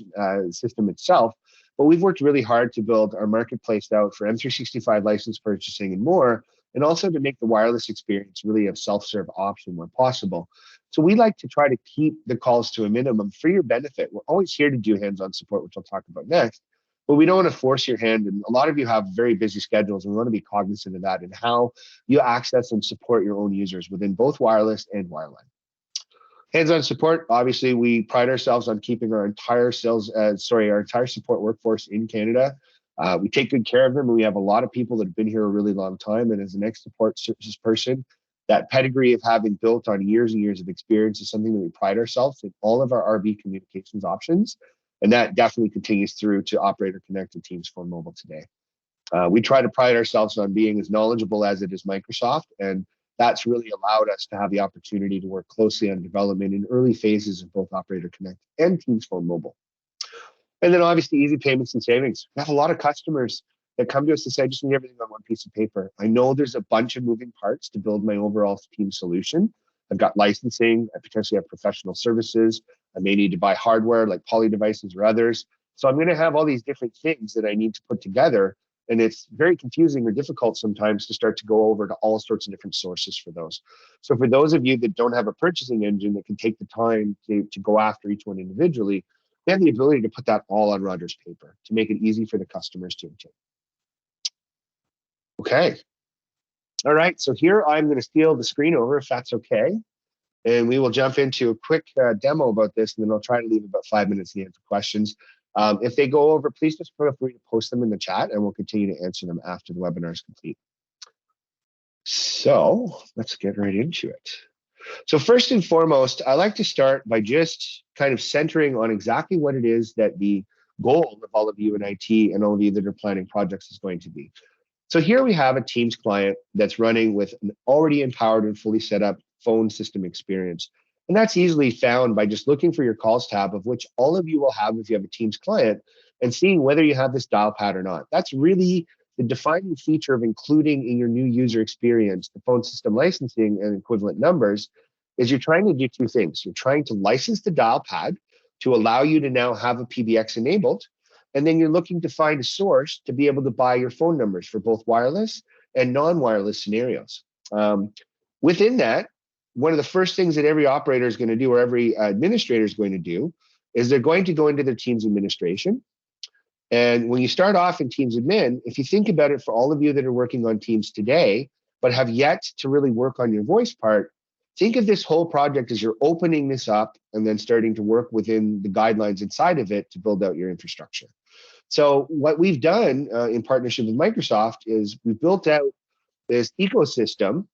system itself. But we've worked really hard to build our marketplace out for M365 license purchasing and more, and also to make the wireless experience really a self-serve option where possible. So we like to try to keep the calls to a minimum for your benefit. We're always here to do hands-on support, which I'll talk about next, but we don't want to force your hand. And a lot of you have very busy schedules, and we want to be cognizant of that and how you access and support your own users within both wireless and wireline. Hands-on support, obviously, we pride ourselves on keeping our entire our entire support workforce in Canada. We take good care of them, and we have a lot of people that have been here a really long time. And as an ex-support services person, that pedigree of having built on years and years of experience is something that we pride ourselves in all of our RB communications options. And that definitely continues through to Operator Connect and Teams Phone Mobile today. We try to pride ourselves on being as knowledgeable as it is Microsoft, and that's really allowed us to have the opportunity to work closely on development in early phases of both Operator Connect and Teams Phone Mobile. And then obviously easy payments and savings. We have a lot of customers that come to us and say, I just need everything on one piece of paper. I know there's a bunch of moving parts to build my overall team solution. I've got licensing, I potentially have professional services. I may need to buy hardware like Poly devices or others. So I'm going to have all these different things that I need to put together. And it's very confusing or difficult sometimes to start to go over to all sorts of different sources for those. So for those of you that don't have a purchasing engine that can take the time to go after each one individually, we have the ability to put that all on Rogers paper to make it easy for the customers to obtain. Okay. All right. So here I'm going to steal the screen over if that's okay. And we will jump into a quick demo about this, and then I'll try to leave about 5 minutes at the end for questions. If they go over, please just feel free to post them in the chat, and we'll continue to answer them after the webinar is complete. So let's get right into it. So first and foremost, I like to start by just kind of centering on exactly what it is that the goal of all of you in IT and all of you that are planning projects is going to be. So here we have a Teams client that's running with an already empowered and fully set up phone system experience. And that's easily found by just looking for your calls tab, of which all of you will have if you have a Teams client, and seeing whether you have this dial pad or not. That's really the defining feature of including in your new user experience the phone system licensing and equivalent numbers. Is you're trying to do two things. You're trying to license the dial pad to allow you to now have a PBX enabled, and then you're looking to find a source to be able to buy your phone numbers for both wireless and non-wireless scenarios. Within that, one of the first things that every operator is going to do, or every administrator is going to do, is they're going to go into their Teams administration. And when you start off in Teams admin, if you think about it, for all of you that are working on Teams today, but have yet to really work on your voice part, think of this whole project as you're opening this up and then starting to work within the guidelines inside of it to build out your infrastructure. So what we've done in partnership with Microsoft is we've built out this ecosystem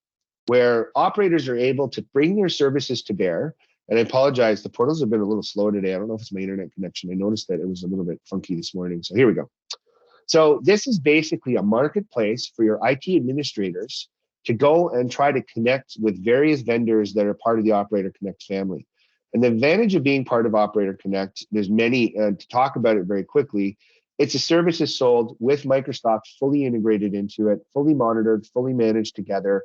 where operators are able to bring their services to bear. And I apologize, the portals have been a little slow today. I don't know if it's my internet connection. I noticed that it was a little bit funky this morning. So here we go. So this is basically a marketplace for your IT administrators to go and try to connect with various vendors that are part of the Operator Connect family. And the advantage of being part of Operator Connect, there's many, to talk about it very quickly, it's a service is sold with Microsoft fully integrated into it, fully monitored, fully managed together.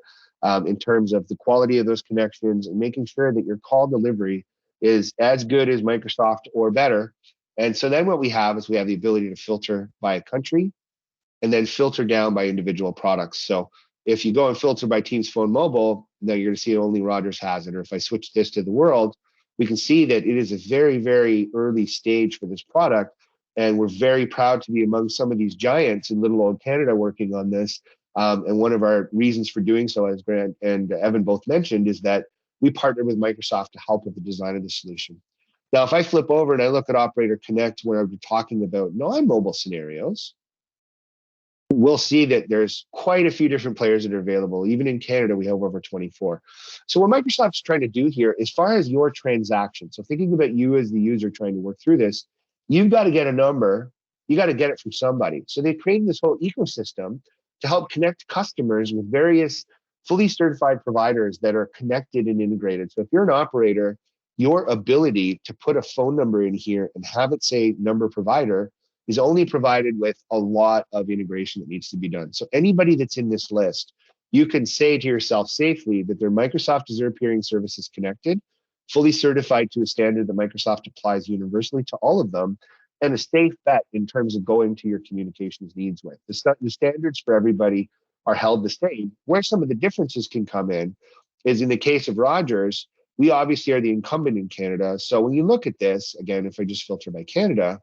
In terms of the quality of those connections and making sure that your call delivery is as good as Microsoft or better. And so then what we have is we have the ability to filter by a country and then filter down by individual products. So if you go and filter by Teams Phone Mobile, then you're going to see only Rogers has it. Or if I switch this to the world, we can see that it is a very, very early stage for this product. And we're very proud to be among some of these giants in little old Canada working on this. And one of our reasons for doing so, as Grant and Evan both mentioned, is that we partnered with Microsoft to help with the design of the solution. Now, if I flip over and I look at Operator Connect, where I'll be talking about non-mobile scenarios, we'll see that there's quite a few different players that are available. Even in Canada, we have over 24. So what Microsoft's trying to do here, as far as your transaction, so thinking about you as the user trying to work through this, you've got to get a number, you got to get it from somebody. So they created this whole ecosystem to help connect customers with various fully certified providers that are connected and integrated. So if you're an operator, your ability to put a phone number in here and have it say number provider is only provided with a lot of integration that needs to be done. So anybody that's in this list, you can say to yourself safely that their Microsoft Azure peering service is connected, fully certified to a standard that Microsoft applies universally to all of them, and a safe bet in terms of going to your communications needs with. The standards for everybody are held the same. Where some of the differences can come in is in the case of Rogers, we obviously are the incumbent in Canada. So when you look at this, again, if I just filter by Canada,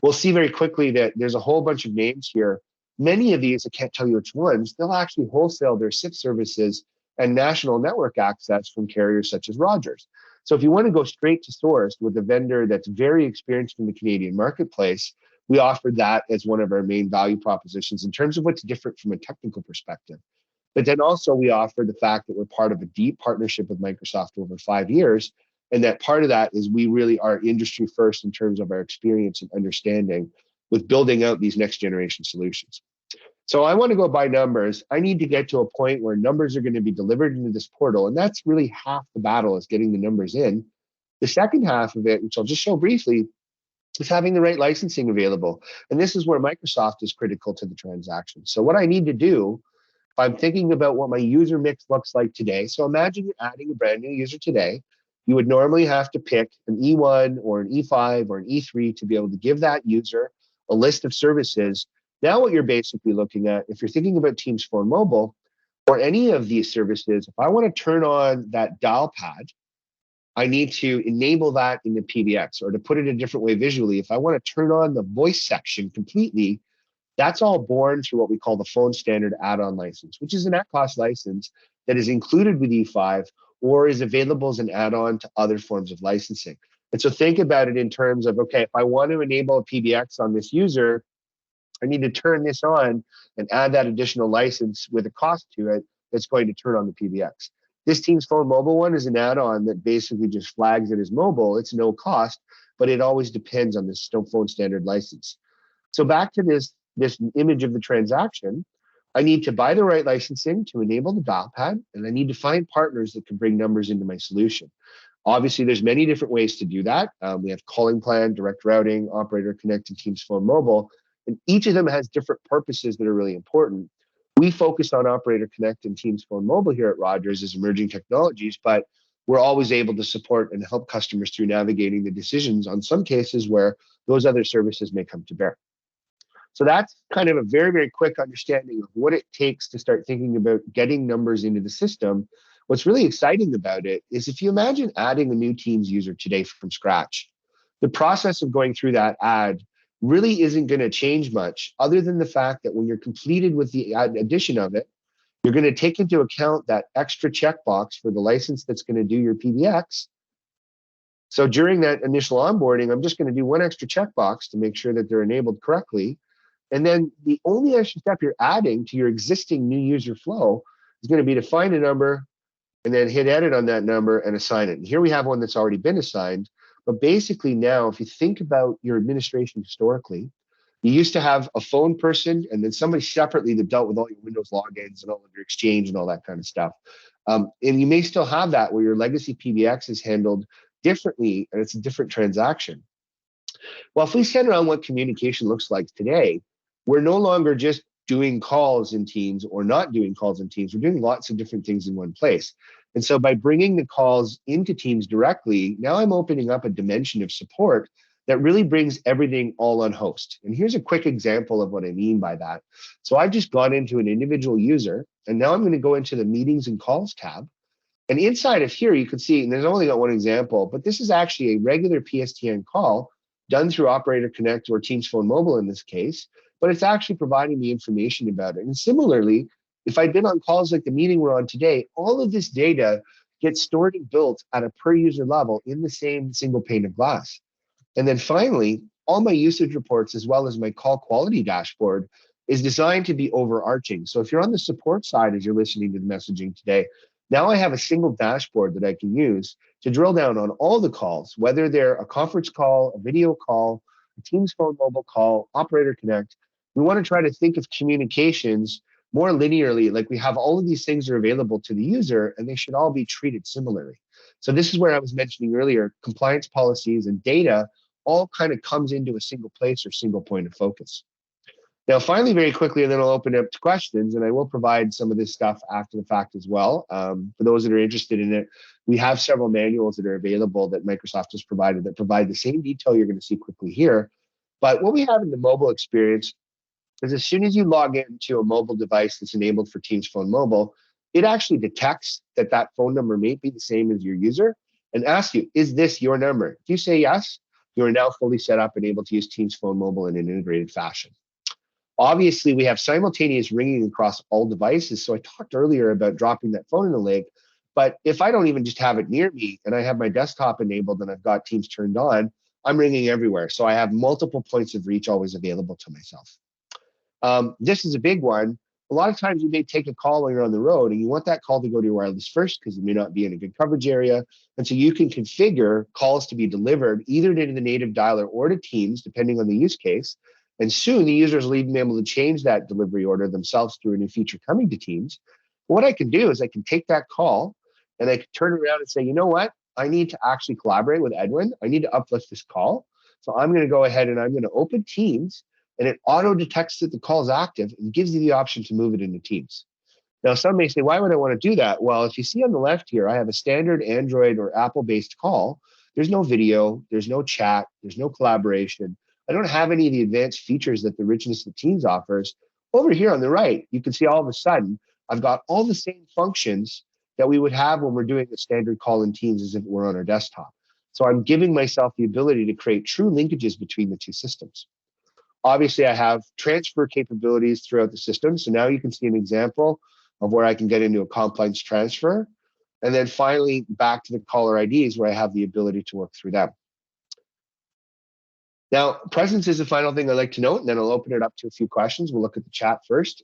we'll see very quickly that there's a whole bunch of names here. Many of these, I can't tell you which ones, they'll actually wholesale their SIP services and national network access from carriers such as Rogers. So if you want to go straight to source with a vendor that's very experienced in the Canadian marketplace, we offer that as one of our main value propositions in terms of what's different from a technical perspective. But then also we offer the fact that we're part of a deep partnership with Microsoft over 5 years. And that part of that is we really are industry first in terms of our experience and understanding with building out these next generation solutions. So I want to go by numbers. I need to get to a point where numbers are going to be delivered into this portal. And that's really half the battle, is getting the numbers in. The second half of it, which I'll just show briefly, is having the right licensing available. And this is where Microsoft is critical to the transaction. So what I need to do, if I'm thinking about what my user mix looks like today, so imagine you're adding a brand new user today. You would normally have to pick an E1 or an E5 or an E3 to be able to give that user a list of services. Now what you're basically looking at, if you're thinking about Teams Phone Mobile or any of these services, if I want to turn on that dial pad, I need to enable that in the PBX, or to put it a different way visually, if I want to turn on the voice section completely, that's all born through what we call the Phone Standard add-on license, which is an at-cost license that is included with E5 or is available as an add-on to other forms of licensing. And so think about it in terms of, okay, if I want to enable a PBX on this user, I need to turn this on and add that additional license with a cost to it that's going to turn on the PBX. This Teams Phone Mobile one is an add-on that basically just flags it as mobile. It's no cost, but it always depends on this Phone Standard license. So back to this image of the transaction, I need to buy the right licensing to enable the dial pad, and I need to find partners that can bring numbers into my solution. Obviously, there's many different ways to do that. We have calling plan, direct routing, operator connect, and Teams Phone Mobile. And each of them has different purposes that are really important. We focus on Operator Connect and Teams Phone Mobile here at Rogers as emerging technologies, but we're always able to support and help customers through navigating the decisions on some cases where those other services may come to bear. So that's kind of a very, very quick understanding of what it takes to start thinking about getting numbers into the system. What's really exciting about it is if you imagine adding a new Teams user today from scratch, the process of going through that add really isn't going to change much, other than the fact that when you're completed with the addition of it, you're going to take into account that extra checkbox for the license that's going to do your PBX. So during that initial onboarding, I'm just going to do one extra checkbox to make sure that they're enabled correctly. And then the only extra step you're adding to your existing new user flow is going to be to find a number and then hit edit on that number and assign it. And here we have one that's already been assigned. But basically now, if you think about your administration historically, you used to have a phone person and then somebody separately that dealt with all your Windows logins and all of your Exchange and all that kind of stuff. And you may still have that where your legacy PBX is handled differently and it's a different transaction. Well, if we center on what communication looks like today, we're no longer just doing calls in Teams or not doing calls in Teams. We're doing lots of different things in one place. And so by bringing the calls into Teams directly, now I'm opening up a dimension of support that really brings everything all on host. And here's a quick example of what I mean by that. So I've just gone into an individual user, and now I'm going to go into the meetings and calls tab. And inside of here, you can see, and there's only got one example, but this is actually a regular PSTN call done through Operator Connect or Teams Phone Mobile in this case, but it's actually providing me information about it. And similarly, if I'd been on calls like the meeting we're on today, all of this data gets stored and built at a per user level in the same single pane of glass. And then finally, all my usage reports as well as my call quality dashboard is designed to be overarching. So if you're on the support side as you're listening to the messaging today, now I have a single dashboard that I can use to drill down on all the calls, whether they're a conference call, a video call, a Teams Phone Mobile call, Operator Connect. We want to try to think of communications more linearly, like we have all of these things are available to the user and they should all be treated similarly. So this is where I was mentioning earlier, compliance policies and data all kind of comes into a single place or single point of focus. Now, finally, very quickly, and then I'll open it up to questions, and I will provide some of this stuff after the fact as well. For those that are interested in it, we have several manuals that are available that Microsoft has provided that provide the same detail you're going to see quickly here. But what we have in the mobile experience is as soon as you log into a mobile device that's enabled for Teams Phone Mobile, it actually detects that that phone number may be the same as your user and asks you, is this your number? If you say yes, you are now fully set up and able to use Teams Phone Mobile in an integrated fashion. Obviously, we have simultaneous ringing across all devices. So I talked earlier about dropping that phone in the lake, but if I don't even just have it near me and I have my desktop enabled and I've got Teams turned on, I'm ringing everywhere. So I have multiple points of reach always available to myself. This is a big one. A lot of times you may take a call when you're on the road and you want that call to go to your wireless first because it may not be in a good coverage area. And so you can configure calls to be delivered either to the native dialer or to Teams, depending on the use case. And soon the users will even be able to change that delivery order themselves through a new feature coming to Teams. What I can do is I can take that call and I can turn around and say, you know what? I need to actually collaborate with Edwin. I need to uplift this call. So I'm going to go ahead and I'm going to open Teams, and it auto detects that the call is active and gives you the option to move it into Teams. Now, some may say, why would I want to do that? Well, if you see on the left here, I have a standard Android or Apple-based call. There's no video, there's no chat, there's no collaboration. I don't have any of the advanced features that the richness of Teams offers. Over here on the right, you can see all of a sudden, I've got all the same functions that we would have when we're doing a standard call in Teams as if it were on our desktop. So I'm giving myself the ability to create true linkages between the two systems. Obviously, I have transfer capabilities throughout the system. So now you can see an example of where I can get into a complex transfer. And then finally, back to the caller IDs where I have the ability to work through them. Now, presence is the final thing I'd like to note, and then I'll open it up to a few questions. We'll look at the chat first.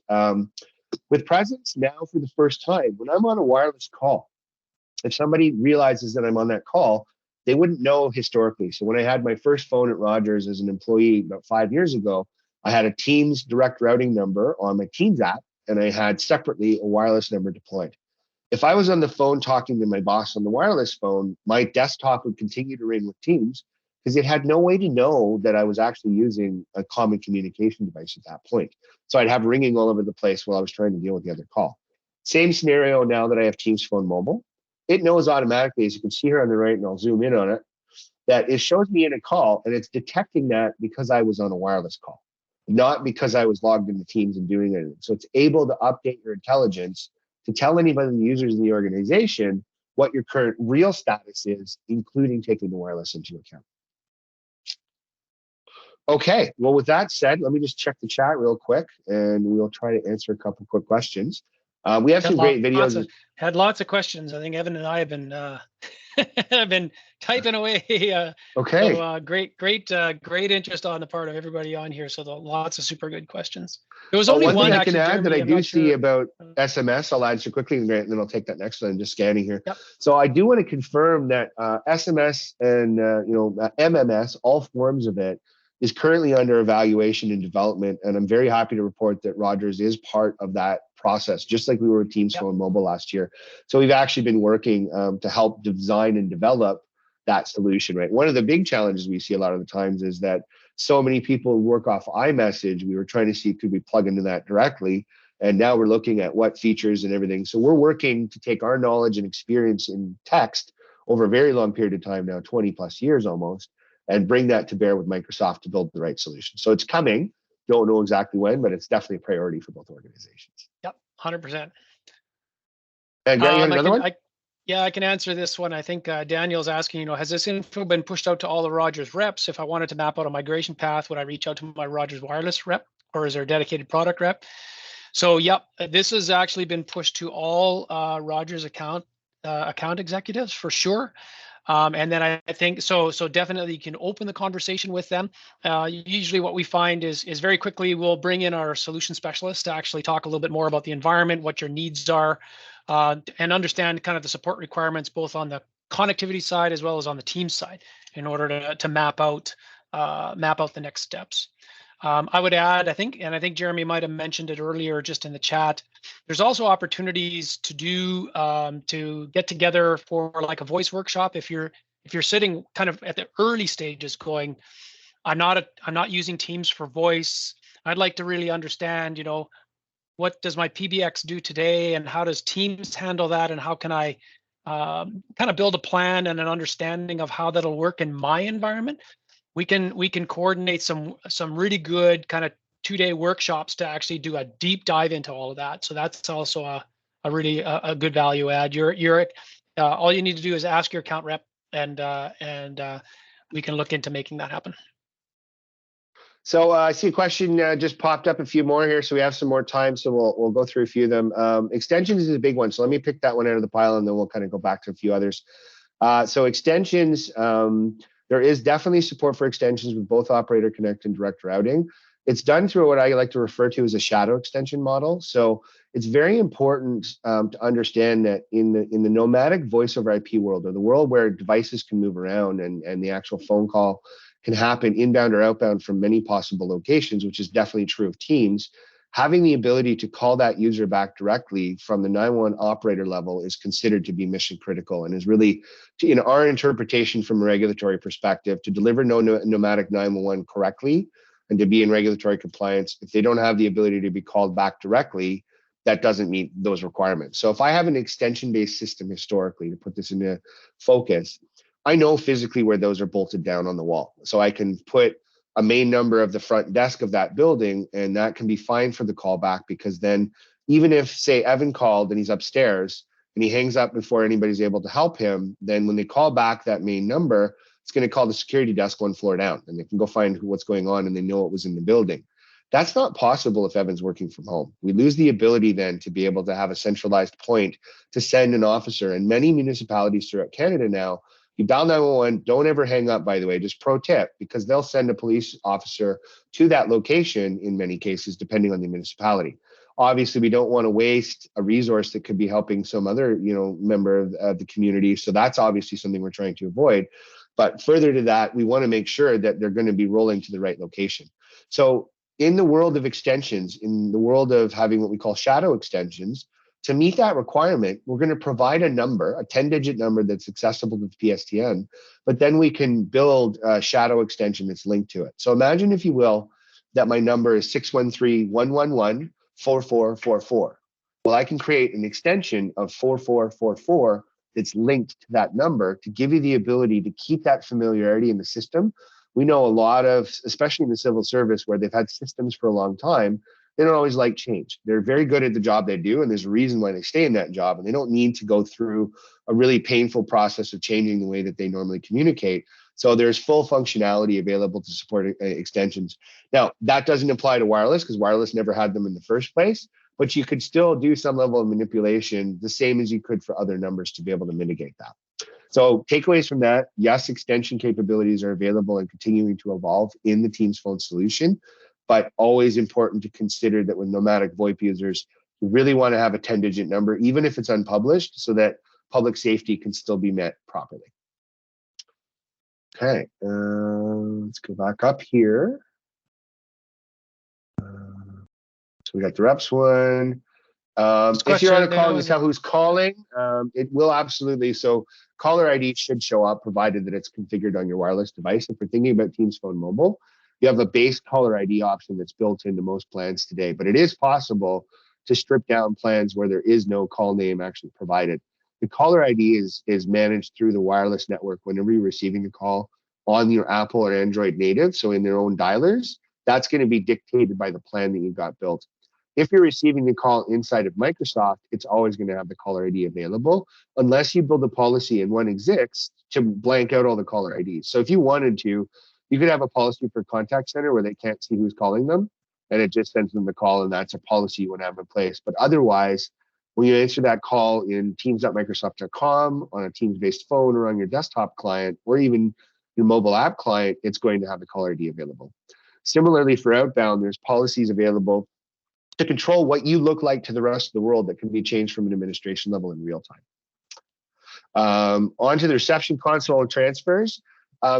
With presence, now for the first time, when I'm on a wireless call, if somebody realizes that I'm on that call, they wouldn't know historically. So when I had my first phone at Rogers as an employee about 5 years ago, I had a Teams direct routing number on my Teams app, and I had separately a wireless number deployed. If I was on the phone talking to my boss on the wireless phone, my desktop would continue to ring with Teams, because it had no way to know that I was actually using a common communication device at that point. So I'd have ringing all over the place while I was trying to deal with the other call. Same scenario now that I have Teams Phone Mobile. It knows automatically, as you can see here on the right, and I'll zoom in on it, that it shows me in a call, and it's detecting that because I was on a wireless call, not because I was logged into Teams and doing anything. So it's able to update your intelligence to tell anybody, the users in the organization, what your current real status is, including taking the wireless into account. Okay, well, with that said, let me just check the chat real quick, and we'll try to answer a couple quick questions. We have some great videos. Had lots of questions. I think Evan and I have been have been typing away. Okay. So, great interest on the part of everybody on here. So lots of super good questions. There was only one thing I actually, can add Jeremy, that I I'm do not see sure. about SMS. I'll answer quickly, and then I'll take that next one. I'm just scanning here. Yep. So I do want to confirm that SMS and MMS, all forms of it, is currently under evaluation and development, and I'm very happy to report that Rogers is part of that process, just like we were with Teams Phone Mobile last year. So we've actually been working to help design and develop that solution, right? One of the big challenges we see a lot of the times is that so many people work off iMessage. We were trying to see, could we plug into that directly? And now we're looking at what features and everything. So we're working to take our knowledge and experience in text over a very long period of time now, 20 plus years almost, and bring that to bear with Microsoft to build the right solution. So it's coming. Don't know exactly when, but it's definitely a priority for both organizations. Yep, 100%. And Greg, you had another one? I can answer this one. I think Daniel's asking, has this info been pushed out to all the Rogers reps? If I wanted to map out a migration path, would I reach out to my Rogers Wireless rep, or is there a dedicated product rep? So, yep, this has actually been pushed to all Rogers account executives for sure. And then I think so definitely you can open the conversation with them. Usually what we find is very quickly we'll bring in our solution specialist to actually talk a little bit more about the environment, what your needs are, and understand kind of the support requirements both on the connectivity side as well as on the team side in order to map out the next steps. I would add, I think Jeremy might have mentioned it earlier just in the chat, there's also opportunities to do to get together for like a voice workshop if you're if you're sitting kind of at the early stages going, I'm not using Teams for voice. I'd like to really understand, what does my PBX do today, and how does Teams handle that, and how can I kind of build a plan and an understanding of how that'll work in my environment. We can coordinate some really good kind of 2-day workshops to actually do a deep dive into all of that. So that's also a really a good value add. You're all you need to do is ask your account rep, and we can look into making that happen. So I see a question just popped up, a few more here, so we have some more time, so we'll go through a few of them. Extensions is a big one, so let me pick that one out of the pile, and then we'll kind of go back to a few others. So extensions, there is definitely support for extensions with both Operator Connect and Direct Routing. It's done through what I like to refer to as a shadow extension model. So it's very important to understand that in the nomadic voice over IP world, or the world where devices can move around and the actual phone call can happen inbound or outbound from many possible locations, which is definitely true of Teams, having the ability to call that user back directly from the 911 operator level is considered to be mission critical, and is really, in our interpretation from a regulatory perspective, to deliver nomadic 911 correctly and to be in regulatory compliance. If they don't have the ability to be called back directly, that doesn't meet those requirements. So if I have an extension-based system historically, to put this into focus, I know physically where those are bolted down on the wall. So I can put a main number of the front desk of that building, and that can be fine for the callback, because then even if, say, Evan called and he's upstairs and he hangs up before anybody's able to help him, then when they call back that main number, it's going to call the security desk one floor down, and they can go find what's going on, and they know what was in the building. That's not possible if Evan's working from home. We lose the ability then to be able to have a centralized point to send an officer. And many municipalities throughout Canada now, you dial 911, don't ever hang up, by the way, just pro tip, because they'll send a police officer to that location in many cases, depending on the municipality. Obviously, we don't want to waste a resource that could be helping some other, member of the community. So that's obviously something we're trying to avoid. But further to that, we want to make sure that they're going to be rolling to the right location. So in the world of extensions, in the world of having what we call shadow extensions, to meet that requirement, we're going to provide a number, a 10-digit number that's accessible to the PSTN, but then we can build a shadow extension that's linked to it. So imagine, if you will, that my number is 613-111-4444. Well, I can create an extension of 4444 that's linked to that number to give you the ability to keep that familiarity in the system. We know a lot of, especially in the civil service, where they've had systems for a long time, they don't always like change. They're very good at the job they do, and there's a reason why they stay in that job, and they don't need to go through a really painful process of changing the way that they normally communicate. So there's full functionality available to support extensions. Now, that doesn't apply to wireless, because wireless never had them in the first place, but you could still do some level of manipulation the same as you could for other numbers to be able to mitigate that. So takeaways from that: yes, extension capabilities are available and continuing to evolve in the Teams Phone solution, but always important to consider that with nomadic VoIP users, you really want to have a 10-digit number, even if it's unpublished, so that public safety can still be met properly. Okay, let's go back up here. So we got the reps one. If you're on a call and you tell who's calling, it will absolutely. So caller ID should show up, provided that it's configured on your wireless device. If we're thinking about Teams Phone Mobile, you have a base caller ID option that's built into most plans today, but it is possible to strip down plans where there is no call name actually provided. The caller ID is managed through the wireless network whenever you're receiving a call on your Apple or Android native, so in their own dialers. That's going to be dictated by the plan that you've got built. If you're receiving the call inside of Microsoft, it's always going to have the caller ID available, unless you build a policy, and one exists, to blank out all the caller IDs. So if you wanted to, you could have a policy for contact center where they can't see who's calling them, and it just sends them the call, and that's a policy you want to have in place. But otherwise, when you answer that call in teams.microsoft.com, on a Teams-based phone, or on your desktop client, or even your mobile app client, it's going to have the caller ID available. Similarly, for outbound, there's policies available to control what you look like to the rest of the world that can be changed from an administration level in real time. Onto the reception console and transfers.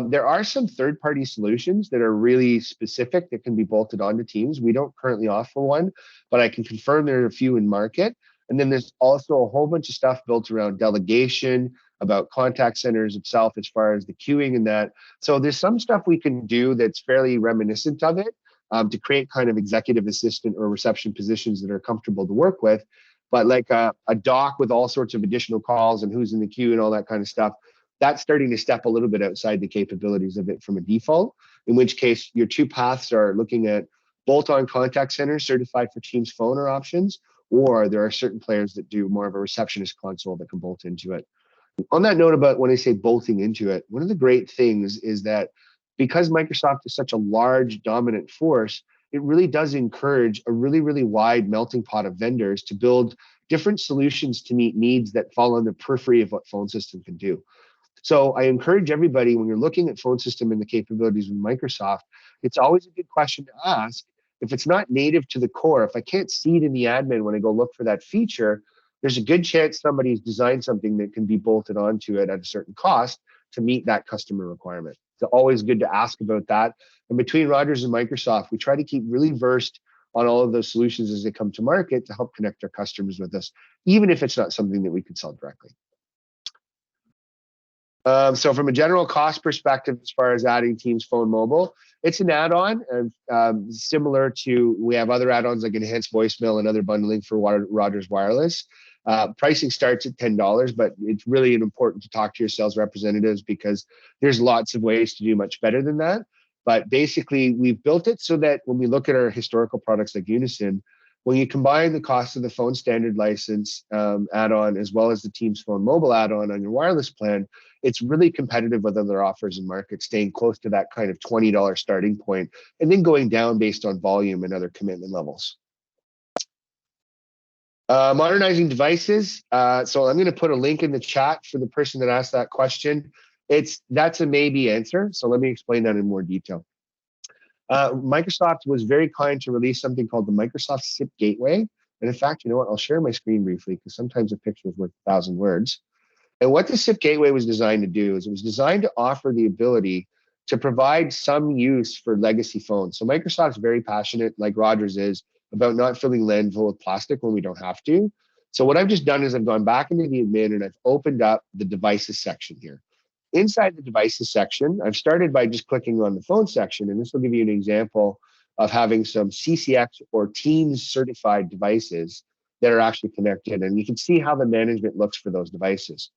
There are some third-party solutions that are really specific that can be bolted onto Teams. We don't currently offer one, but I can confirm there are a few in market. And then there's also a whole bunch of stuff built around delegation, about contact centers itself as far as the queuing and that. So there's some stuff we can do that's fairly reminiscent of it to create kind of executive assistant or reception positions that are comfortable to work with. But like a doc with all sorts of additional calls and who's in the queue and all that kind of stuff, that's starting to step a little bit outside the capabilities of it from a default, in which case your two paths are looking at bolt-on contact centers certified for Teams phone or options, or there are certain players that do more of a receptionist console that can bolt into it. On that note about when I say bolting into it, one of the great things is that because Microsoft is such a large, dominant force, it really does encourage a really, really wide melting pot of vendors to build different solutions to meet needs that fall on the periphery of what phone system can do. So I encourage everybody, when you're looking at phone system and the capabilities of Microsoft, it's always a good question to ask. If it's not native to the core, if I can't see it in the admin when I go look for that feature, there's a good chance somebody's designed something that can be bolted onto it at a certain cost to meet that customer requirement. It's always good to ask about that. And between Rogers and Microsoft, we try to keep really versed on all of those solutions as they come to market to help connect our customers with us, even if it's not something that we could sell directly. So from a general cost perspective, as far as adding Teams Phone Mobile, it's an add-on and similar to, we have other add-ons like enhanced voicemail and other bundling for Rogers Wireless. Pricing starts at $10, but it's really important to talk to your sales representatives because there's lots of ways to do much better than that. But basically, we've built it so that when we look at our historical products like Unison, when you combine the cost of the phone standard license add-on as well as the Teams Phone Mobile add-on on your wireless plan, it's really competitive with other offers in market, staying close to that kind of $20 starting point, and then going down based on volume and other commitment levels. Modernizing devices. So I'm going to put a link in the chat for the person that asked that question. That's a maybe answer. So let me explain that in more detail. Microsoft was very kind to release something called the Microsoft SIP Gateway. And in fact, you know what? I'll share my screen briefly because sometimes a picture is worth 1,000 words. And what the SIP Gateway was designed to do is it was designed to offer the ability to provide some use for legacy phones. So Microsoft's very passionate, like Rogers is, about not filling landfill with plastic when we don't have to. So what I've just done is I've gone back into the admin and I've opened up the devices section here. Inside the devices section, I've started by just clicking on the phone section, and this will give you an example of having some CCX or Teams certified devices that are actually connected. And you can see how the management looks for those devices.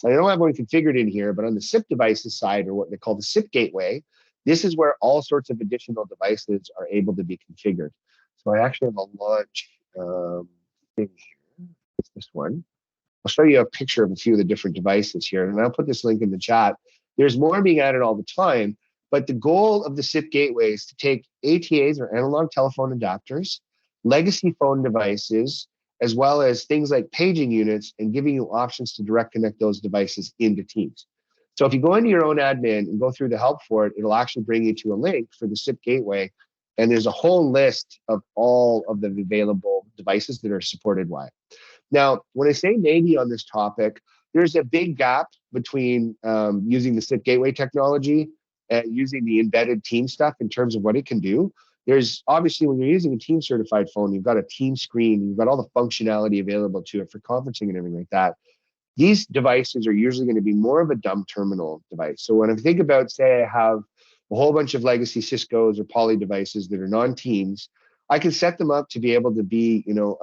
I don't have one configured in here, but on the SIP devices side, or what they call the SIP gateway, this is where all sorts of additional devices are able to be configured. So I actually have a launch thing here. It's this one. I'll show you a picture of a few of the different devices here, and I'll put this link in the chat. There's more being added all the time, but the goal of the SIP gateway is to take ATAs or analog telephone adapters, legacy phone devices, as well as things like paging units, and giving you options to direct connect those devices into Teams. So if you go into your own admin and go through the help for it, it'll actually bring you to a link for the SIP gateway. And there's a whole list of all of the available devices that are supported by it. Now, when I say maybe on this topic, there's a big gap between using the SIP gateway technology and using the embedded Team stuff in terms of what it can do. There's obviously, when you're using a Team certified phone, you've got a Team screen, you've got all the functionality available to it for conferencing and everything like that. These devices are usually going to be more of a dumb terminal device. So when I think about, say, I have a whole bunch of legacy Cisco's or Poly devices that are non-Teams, I can set them up to be able to be, you know,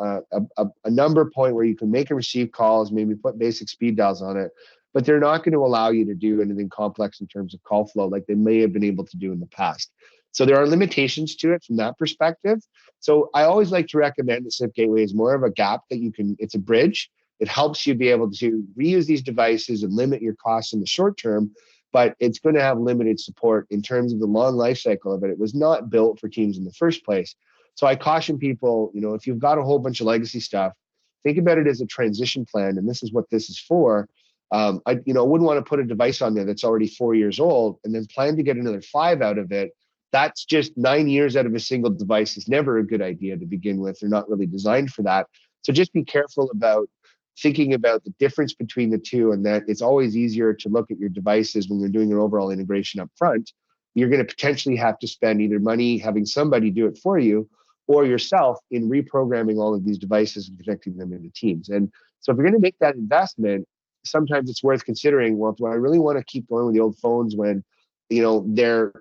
a number point where you can make and receive calls, maybe put basic speed dials on it, but they're not going to allow you to do anything complex in terms of call flow like they may have been able to do in the past. So there are limitations to it from that perspective. So I always like to recommend the SIP gateway is more of a gap that you can, it's a bridge. It helps you be able to reuse these devices and limit your costs in the short term, but it's going to have limited support in terms of the long life cycle of it. It was not built for Teams in the first place. So I caution people, you know, if you've got a whole bunch of legacy stuff, think about it as a transition plan, and this is what this is for. I wouldn't want to put a device on there that's already 4 years old and then plan to get another 5 out of it. That's just 9 years out of a single device is never a good idea to begin with. They're not really designed for that. So just be careful about thinking about the difference between the two, and that it's always easier to look at your devices when you're doing your overall integration up front. You're going to potentially have to spend either money having somebody do it for you or yourself in reprogramming all of these devices and connecting them into Teams. And so if you're going to make that investment, sometimes it's worth considering, well, do I really want to keep going with the old phones when, you know, their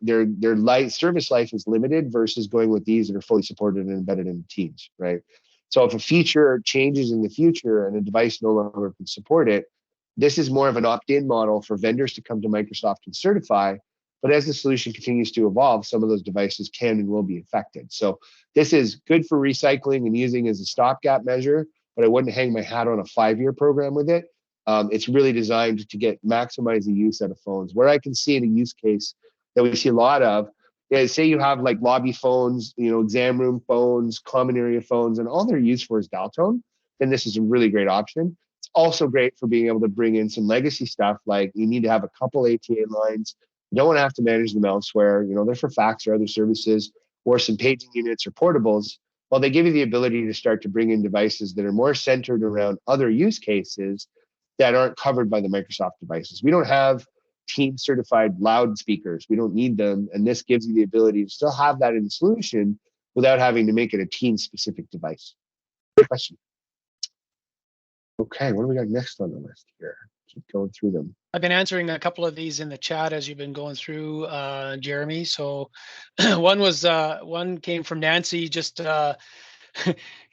service life is limited versus going with these that are fully supported and embedded in Teams, right? So if a feature changes in the future and a device no longer can support it, this is more of an opt-in model for vendors to come to Microsoft and certify. But as the solution continues to evolve, some of those devices can and will be affected. So this is good for recycling and using as a stopgap measure, but I wouldn't hang my hat on a 5-year program with it. It's really designed to maximize the use out of phones. Where I can see in a use case that we see a lot of is, say you have like lobby phones, you know, exam room phones, common area phones, and all they're used for is dial tone, then this is a really great option. It's also great for being able to bring in some legacy stuff, like you need to have a couple ATA lines. You don't want to have to manage them elsewhere. You know, they're for fax or other services, or some paging units or portables. Well, they give you the ability to start to bring in devices that are more centered around other use cases that aren't covered by the Microsoft devices. We don't have Team certified loudspeakers. We don't need them. And this gives you the ability to still have that in the solution without having to make it a team specific device. Good question. Okay, what do we got next on the list here? Keep going through them. I've been answering a couple of these in the chat as you've been going through, Jeremy. So one came from Nancy, just a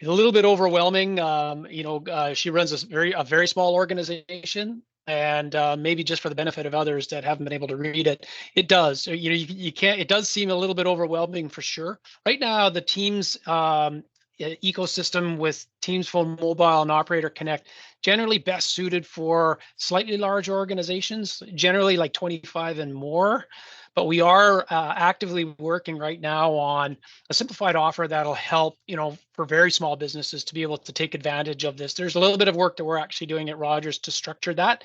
little bit overwhelming. She runs a very small organization, and maybe just for the benefit of others that haven't been able to read it, it does. You can't. It does seem a little bit overwhelming for sure. Right now, the Teams ecosystem with Teams Phone Mobile and Operator Connect generally best suited for slightly larger organizations, generally like 25 and more. But we are actively working right now on a simplified offer that'll help, for very small businesses to be able to take advantage of this. There's a little bit of work that we're actually doing at Rogers to structure that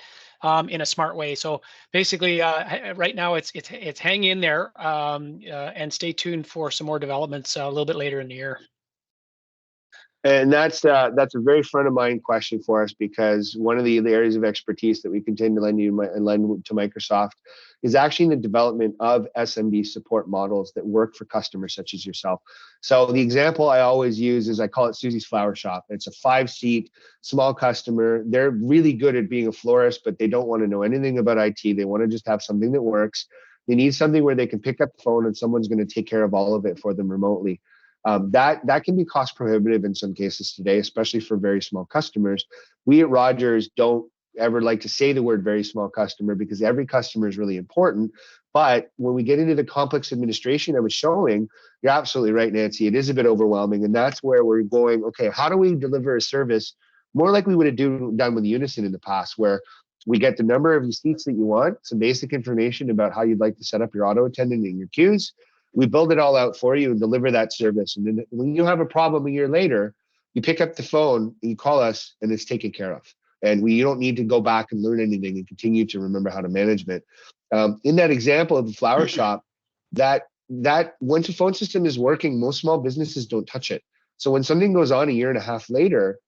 in a smart way. So basically, right now it's hang in there and stay tuned for some more developments a little bit later in the year. And that's a very front of mind question for us, because one of the areas of expertise that we continue to lend to Microsoft is actually in the development of SMB support models that work for customers such as yourself. So the example I always use is, I call it Susie's Flower Shop. It's a 5-seat small customer. They're really good at being a florist, but they don't want to know anything about IT. They want to just have something that works. They need something where they can pick up the phone and someone's going to take care of all of it for them remotely. That can be cost prohibitive in some cases today, especially for very small customers. We at Rogers don't ever like to say the word very small customer, because every customer is really important. But when we get into the complex administration I was showing, you're absolutely right, Nancy. It is a bit overwhelming. And that's where we're going, okay, how do we deliver a service more like we would have done with Unison in the past, where we get the number of seats that you want, some basic information about how you'd like to set up your auto attendant and your queues. We build it all out for you and deliver that service. And then when you have a problem a year later, you pick up the phone and you call us and it's taken care of. And you don't need to go back and learn anything and continue to remember how to manage it. In that example of the flower shop, that once a phone system is working, most small businesses don't touch it. So when something goes on a year and a half later,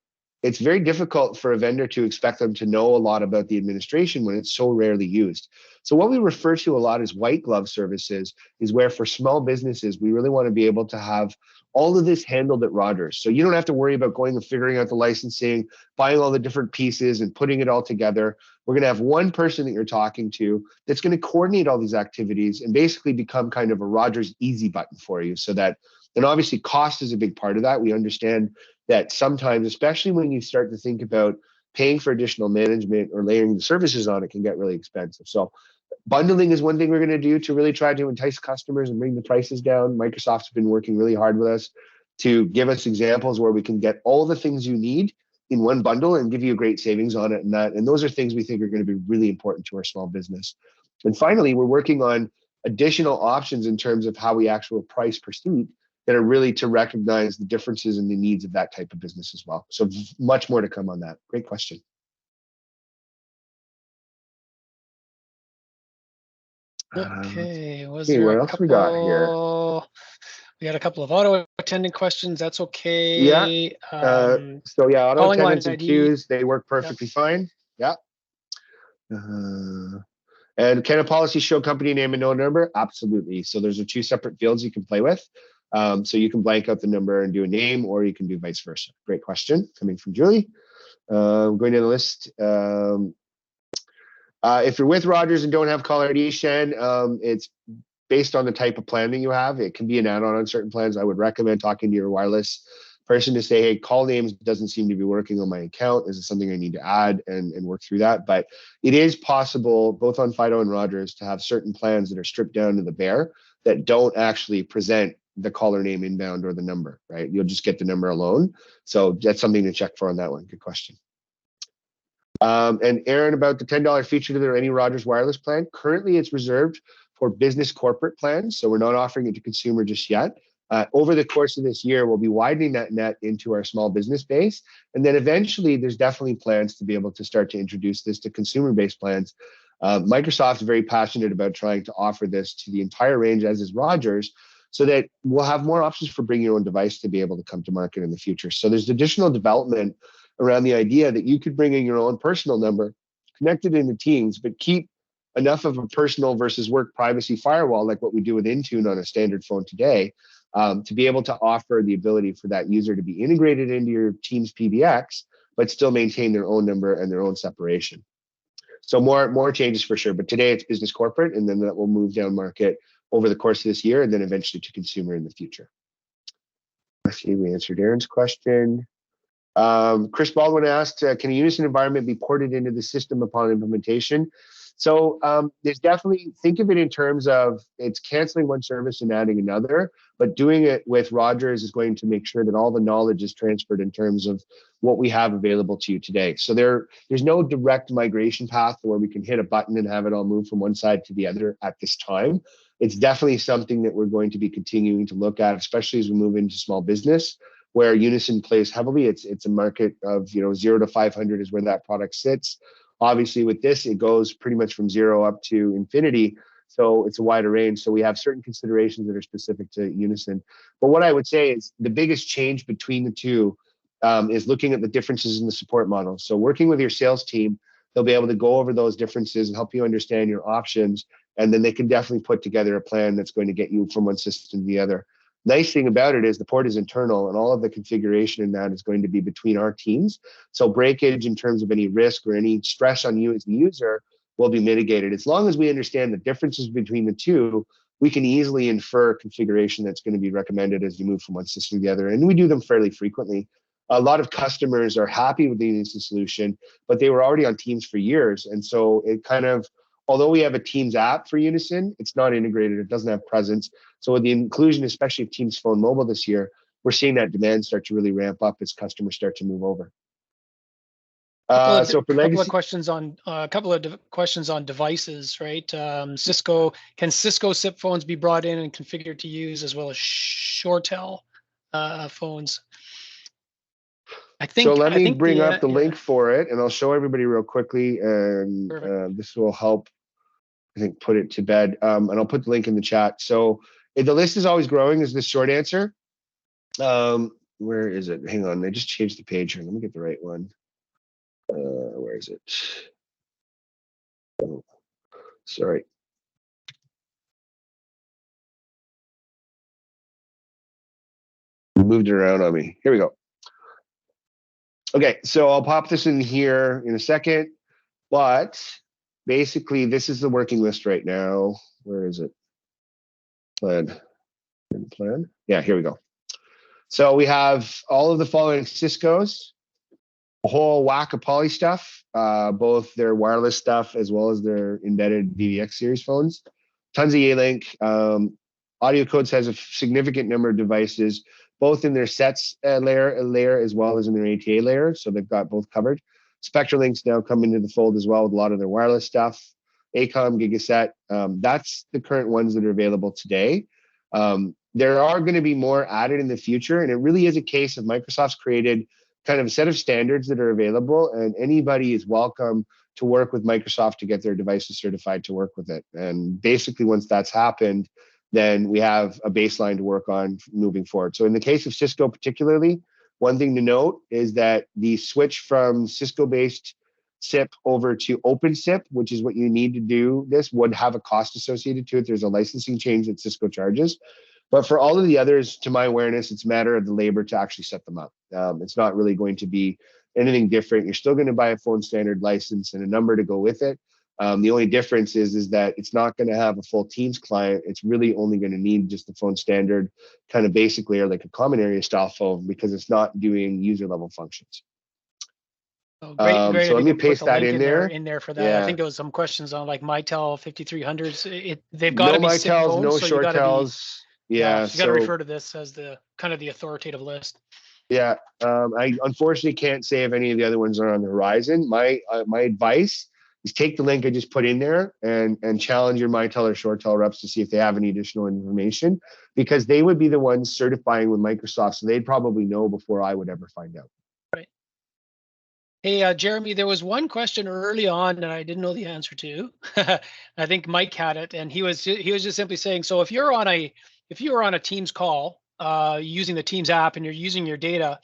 it's very difficult for a vendor to expect them to know a lot about the administration when it's so rarely used. So what we refer to a lot as white glove services is where, for small businesses, we really want to be able to have all of this handled at Rogers. So you don't have to worry about going and figuring out the licensing, buying all the different pieces and putting it all together. We're going to have one person that you're talking to that's going to coordinate all these activities and basically become kind of a Rogers easy button for you. So that, and obviously cost is a big part of that. We understand that sometimes, especially when you start to think about paying for additional management or layering the services on, it can get really expensive. So bundling is one thing we're going to do to really try to entice customers and bring the prices down. Microsoft's been working really hard with us to give us examples where we can get all the things you need in one bundle and give you a great savings on it. And those are things we think are going to be really important to our small business. And finally, we're working on additional options in terms of how we actually price per seat that are really to recognize the differences in the needs of that type of business as well. So much more to come on that. Great question. Okay, what else we got here? We had a couple of auto attendant questions. That's okay. Yeah. So yeah, auto attendants and queues, they work perfectly fine. Yeah. And can a policy show company name and no number? Absolutely. So there's 2 separate fields you can play with. So you can blank out the number and do a name, or you can do vice versa. Great question coming from Julie. Going down the list. If you're with Rogers and don't have caller ID, Shan, it's based on the type of plan that you have. It can be an add-on on certain plans. I would recommend talking to your wireless person to say, hey, call names doesn't seem to be working on my account. Is it something I need to add and work through that? But it is possible, both on Fido and Rogers, to have certain plans that are stripped down to the bare that don't actually present the caller name inbound or the number, right? You'll just get the number alone. So that's something to check for on that one. Good question. And Aaron, about the $10 feature to their Any Rogers wireless plan, currently it's reserved for business corporate plans. So we're not offering it to consumer just yet. Over the course of this year, we'll be widening that net into our small business base. And then eventually there's definitely plans to be able to start to introduce this to consumer-based plans. Microsoft is very passionate about trying to offer this to the entire range, as is Rogers, so that we'll have more options for bringing your own device to be able to come to market in the future. So there's additional development around the idea that you could bring in your own personal number, connect it into Teams, but keep enough of a personal versus work privacy firewall, like what we do with Intune on a standard phone today, to be able to offer the ability for that user to be integrated into your Teams PBX, but still maintain their own number and their own separation. So more changes for sure, but today it's business corporate, and then that will move down market over the course of this year, and then eventually to consumer in the future. Let's see, we answered Aaron's question. Chris Baldwin asked, can a Unison environment be ported into the system upon implementation? So there's definitely, think of it in terms of it's canceling one service and adding another, but doing it with Rogers is going to make sure that all the knowledge is transferred in terms of what we have available to you today. So there's no direct migration path where we can hit a button and have it all move from one side to the other at this time. It's definitely something that we're going to be continuing to look at, especially as we move into small business, where Unison plays heavily. It's a market of 0 to 500 is where that product sits. Obviously, with this, it goes pretty much from 0 up to infinity. So it's a wider range. So we have certain considerations that are specific to Unison. But what I would say is the biggest change between the two is looking at the differences in the support model. So working with your sales team, they'll be able to go over those differences and help you understand your options. And then they can definitely put together a plan that's going to get you from one system to the other. Nice thing about it is the port is internal, and all of the configuration in that is going to be between our teams. So breakage in terms of any risk or any stress on you as the user will be mitigated. As long as we understand the differences between the two, we can easily infer configuration that's going to be recommended as you move from one system to the other. And we do them fairly frequently. A lot of customers are happy with the Unison solution, but they were already on Teams for years. And so it kind of, although we have a Teams app for Unison, it's not integrated. It doesn't have presence. So with the inclusion, especially of Teams Phone Mobile this year, we're seeing that demand start to really ramp up as customers start to move over. So for legacy, a couple of questions on devices, right? Cisco, can Cisco SIP phones be brought in and configured to use as well as ShoreTel phones? So let me bring up the link for it, and I'll show everybody real quickly, and this will help, I think, put it to bed. And I'll put the link in the chat. So the list is always growing is the short answer. Where is it? Hang on, I just changed the page here. Let me get the right one. Where is it? Oh, sorry. You moved it around on me. Here we go. Okay, so I'll pop this in here in a second, but basically this is the working list right now. Where is it? Plan. Yeah, here we go. So we have all of the following Cisco's, a whole whack of Poly stuff, both their wireless stuff as well as their embedded VVX series phones. Tons of Yealink. AudioCodes has a significant number of devices, both in their sets layer as well as in their ATA layer. So they've got both covered. SpectraLink's now come into the fold as well with a lot of their wireless stuff. ACOM, Gigaset, that's the current ones that are available today. There are going to be more added in the future, and it really is a case of Microsoft's created kind of a set of standards that are available, and anybody is welcome to work with Microsoft to get their devices certified to work with it. And basically once that's happened, then we have a baseline to work on moving forward. So in the case of Cisco particularly, one thing to note is that the switch from Cisco-based SIP over to OpenSIP, which is what you need to do this, would have a cost associated to it. There's a licensing change that Cisco charges. But for all of the others, to my awareness, it's a matter of the labor to actually set them up. It's not really going to be anything different. You're still going to buy a phone standard license and a number to go with it. The only difference is that it's not going to have a full Teams client. It's really only going to need just the phone standard, kind of basically, or like a common area style phone, because it's not doing user level functions. So great, great. So if let you me could put paste the that link in there. For that. I Yeah. think there was some questions on like Mitel 5300s. They've got to No be SIP MyTels, phones, no so you got to be. ShoreTels. Yeah, so you got to refer to this as the kind of the authoritative list. Yeah, I unfortunately can't say if any of the other ones are on the horizon. My advice is take the link I just put in there and challenge your MyTel or ShoreTel reps to see if they have any additional information, because they would be the ones certifying with Microsoft, so they'd probably know before I would ever find out. Right. Hey, Jeremy, there was one question early on that I didn't know the answer to. I think Mike had it, and he was just simply saying, so if you were on a Teams call using the Teams app and you're using your data,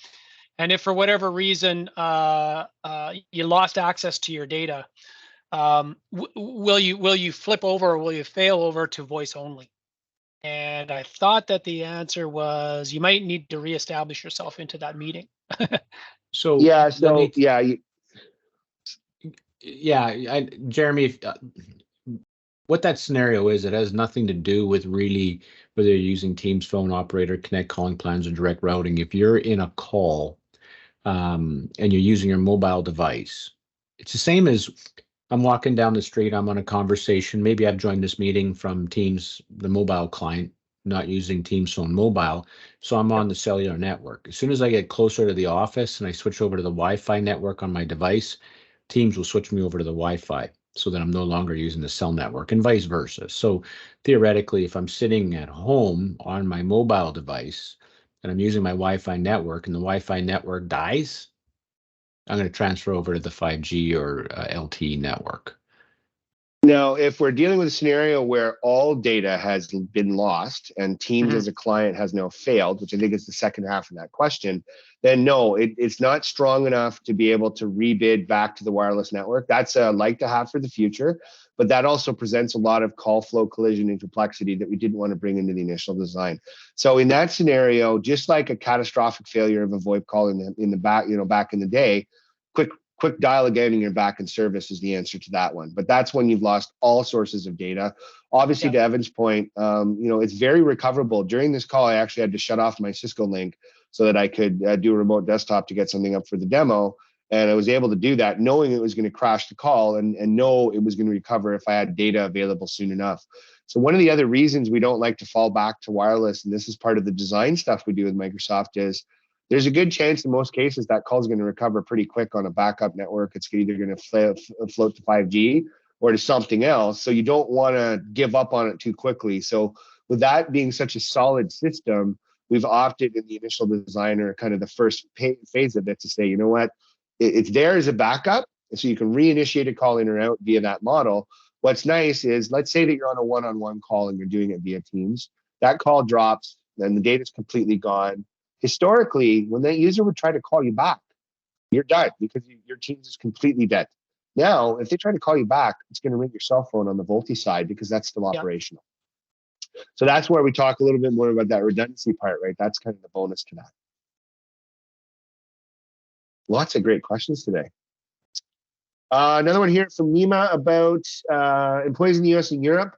and if for whatever reason you lost access to your data, will you flip over or will you fail over to voice only? And I thought that the answer was you might need to reestablish yourself into that meeting. So Yeah, let me- Jeremy, if, what that scenario is, it has nothing to do with really whether you're using Teams phone, operator connect, calling plans, or direct routing. If you're in a call and you're using your mobile device, it's the same as I'm walking down the street, I'm on a conversation. Maybe I've joined this meeting from Teams, the mobile client, not using Teams phone mobile. So I'm on the cellular network. As soon as I get closer to the office and I switch over to the Wi-Fi network on my device, Teams will switch me over to the Wi-Fi so that I'm no longer using the cell network, and vice versa. So theoretically, if I'm sitting at home on my mobile device and I'm using my Wi-Fi network and the Wi-Fi network dies, I'm going to transfer over to the 5G or LTE network. Now, if we're dealing with a scenario where all data has been lost and Teams as a client has now failed, which I think is the second half of that question, then no, it's not strong enough to be able to rebid back to the wireless network. That's a like to have for the future, but that also presents a lot of call flow collision and complexity that we didn't want to bring into the initial design. So in that scenario, just like a catastrophic failure of a VoIP call in the back, back in the day, quick dial again and you're back in service is the answer to that one. But that's when you've lost all sources of data. Obviously, to Evan's point, it's very recoverable. During this call, I actually had to shut off my Cisco link so that I could do a remote desktop to get something up for the demo. And I was able to do that knowing it was going to crash the call and know it was going to recover if I had data available soon enough. So one of the other reasons we don't like to fall back to wireless, and this is part of the design stuff we do with Microsoft, is there's a good chance in most cases that call is going to recover pretty quick on a backup network. It's either going to float to 5G or to something else. So you don't want to give up on it too quickly. So with that being such a solid system, we've opted in the initial design, or kind of the first phase of it, to say, you know what, it's there as a backup. So you can reinitiate a call in or out via that model. What's nice is, let's say that you're on a one-on-one call and you're doing it via Teams. That call drops, then the data's completely gone. Historically, when that user would try to call you back, you're done because your Teams is completely dead. Now, if they try to call you back, it's going to ring your cell phone on the VoLTE side because that's still operational. So that's where we talk a little bit more about that redundancy part, right? That's kind of the bonus to that. Lots of great questions today. Another one here from Nima about employees in the US and Europe.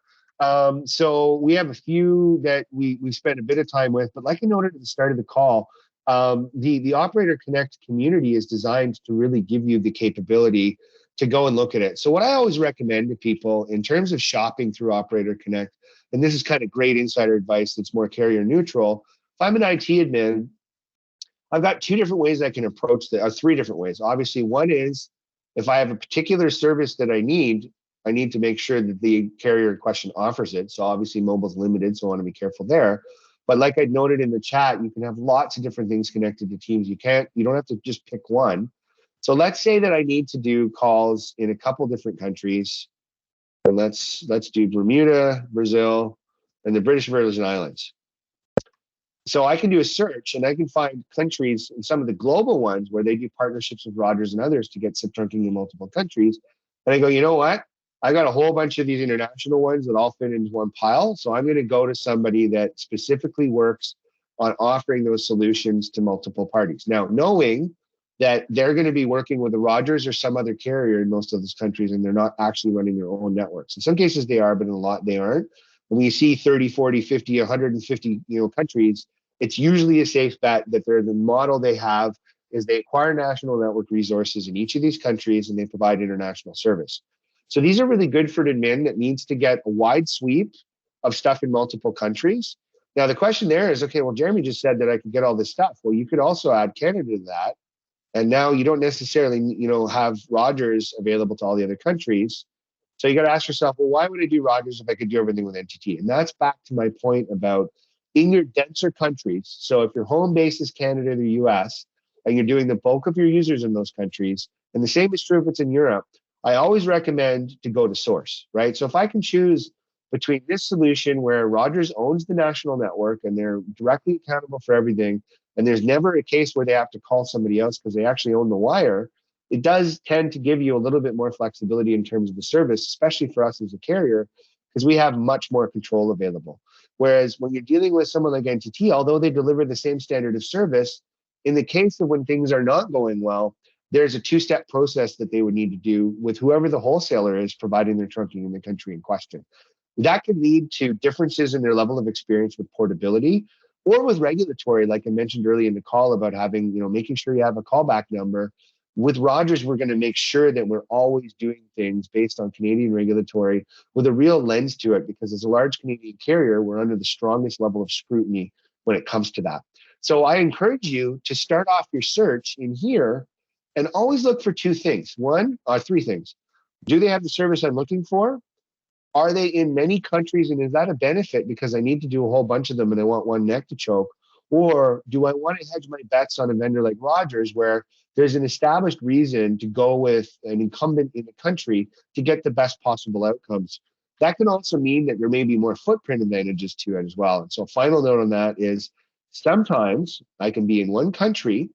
So we have a few that we spent a bit of time with, but like I noted at the start of the call, the Operator Connect community is designed to really give you the capability to go and look at it. So what I always recommend to people in terms of shopping through Operator Connect, and this is kind of great insider advice that's more carrier neutral. If I'm an IT admin, I've got two different ways I can approach that, or three different ways. Obviously, one is if I have a particular service that I need to make sure that the carrier in question offers it. So obviously mobile's limited, so I want to be careful there. But like I noted in the chat, you can have lots of different things connected to Teams. You don't have to just pick one. So let's say that I need to do calls in a couple different countries. And let's do Bermuda, Brazil, and the British Virgin Islands. So I can do a search and I can find countries, and some of the global ones where they do partnerships with Rogers and others to get SIP trunking in multiple countries. And I go, you know what? I got a whole bunch of these international ones that all fit into one pile. So I'm going to go to somebody that specifically works on offering those solutions to multiple parties. Now, knowing that they're going to be working with a Rogers or some other carrier in most of those countries, and they're not actually running their own networks. In some cases they are, but in a lot they aren't. When you see 30, 40, 50, 150, countries, it's usually a safe bet that they're the model they have is they acquire national network resources in each of these countries and they provide international service. So these are really good for an admin that needs to get a wide sweep of stuff in multiple countries. Now the question there is, okay, well, Jeremy just said that I could get all this stuff. Well, you could also add Canada to that. And now you don't necessarily, have Rogers available to all the other countries. So you got to ask yourself, well, why would I do Rogers if I could do everything with NTT? And that's back to my point about in your denser countries. So if your home base is Canada or the US, and you're doing the bulk of your users in those countries, and the same is true if it's in Europe, I always recommend to go to source, right? So if I can choose between this solution where Rogers owns the national network and they're directly accountable for everything, and there's never a case where they have to call somebody else because they actually own the wire, it does tend to give you a little bit more flexibility in terms of the service, especially for us as a carrier, because we have much more control available. Whereas when you're dealing with someone like NTT, although they deliver the same standard of service, in the case of when things are not going well, there's a two-step process that they would need to do with whoever the wholesaler is providing their trunking in the country in question. That could lead to differences in their level of experience with portability or with regulatory, like I mentioned earlier in the call about having, making sure you have a callback number. With Rogers, we're going to make sure that we're always doing things based on Canadian regulatory with a real lens to it, because as a large Canadian carrier, we're under the strongest level of scrutiny when it comes to that. So I encourage you to start off your search in here and always look for three things. Do they have the service I'm looking for? Are they in many countries, and is that a benefit because I need to do a whole bunch of them and I want one neck to choke? Or do I want to hedge my bets on a vendor like Rogers where there's an established reason to go with an incumbent in the country to get the best possible outcomes? That can also mean that there may be more footprint advantages to it as well. And so final note on that is sometimes I can be in one country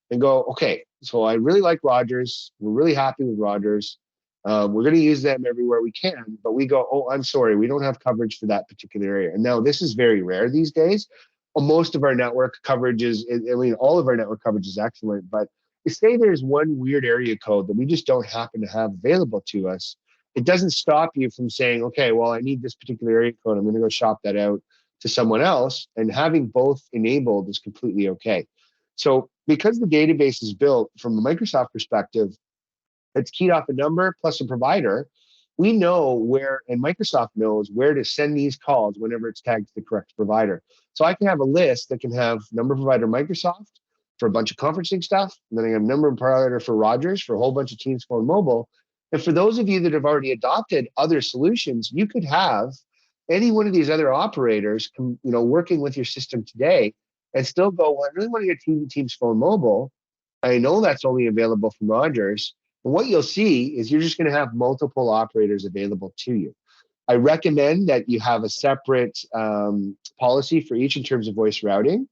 and go, okay, so I really like Rogers. We're really happy with Rogers. We're going to use them everywhere we can, but we go, oh, I'm sorry, we don't have coverage for that particular area. And now this is very rare these days. Most of our network coverage is, all of our network coverage is excellent, but say there's one weird area code that we just don't happen to have available to us, it doesn't stop you from saying, okay, well, I need this particular area code. I'm going to go shop that out to someone else, and having both enabled is completely okay. So because the database is built from a Microsoft perspective, it's keyed off a number plus a provider. We know where, and Microsoft knows where to send these calls whenever it's tagged to the correct provider. So I can have a list that can have number provider Microsoft for a bunch of conferencing stuff, and then I have number provider for Rogers for a whole bunch of Teams Phone Mobile. And for those of you that have already adopted other solutions, you could have any one of these other operators, working with your system today and still go, well, I really want to get Teams Phone Mobile. I know that's only available from Rogers. And what you'll see is you're just going to have multiple operators available to you. I recommend that you have a separate policy for each in terms of voice routing,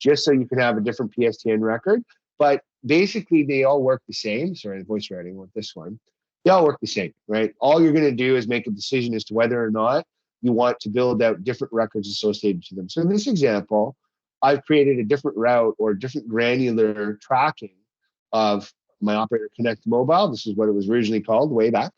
just so you can have a different PSTN record. But basically, they all work the same. Sorry, voice routing with this one. They all work the same, right? All you're going to do is make a decision as to whether or not you want to build out different records associated to them. So in this example, I've created a different route or different granular tracking of my Operator Connect Mobile. This is what it was originally called way back.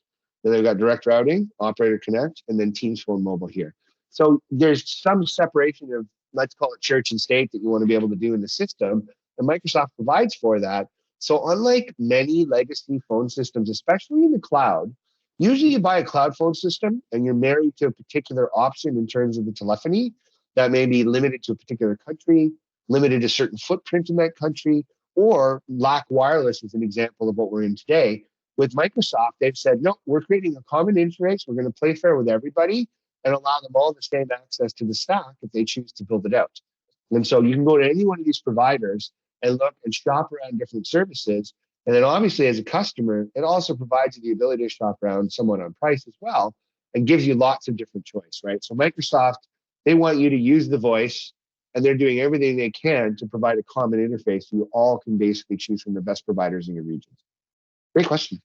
Then I've got direct routing, Operator Connect, and then Teams Phone Mobile here. So there's some separation of, let's call it church and state, that you want to be able to do in the system, and Microsoft provides for that. So unlike many legacy phone systems, especially in the cloud, usually you buy a cloud phone system and you're married to a particular option in terms of the telephony that may be limited to a particular country, limited to certain footprint in that country, or lack wireless is an example of what we're in today. With Microsoft, they've said, no, we're creating a common interface. We're going to play fair with everybody and allow them all the same access to the stack if they choose to build it out. And so you can go to any one of these providers and look and shop around different services. And then obviously as a customer, it also provides you the ability to shop around somewhat on price as well and gives you lots of different choice, right? So Microsoft, they want you to use the voice, and they're doing everything they can to provide a common interface so you all can basically choose from the best providers in your regions. Great question.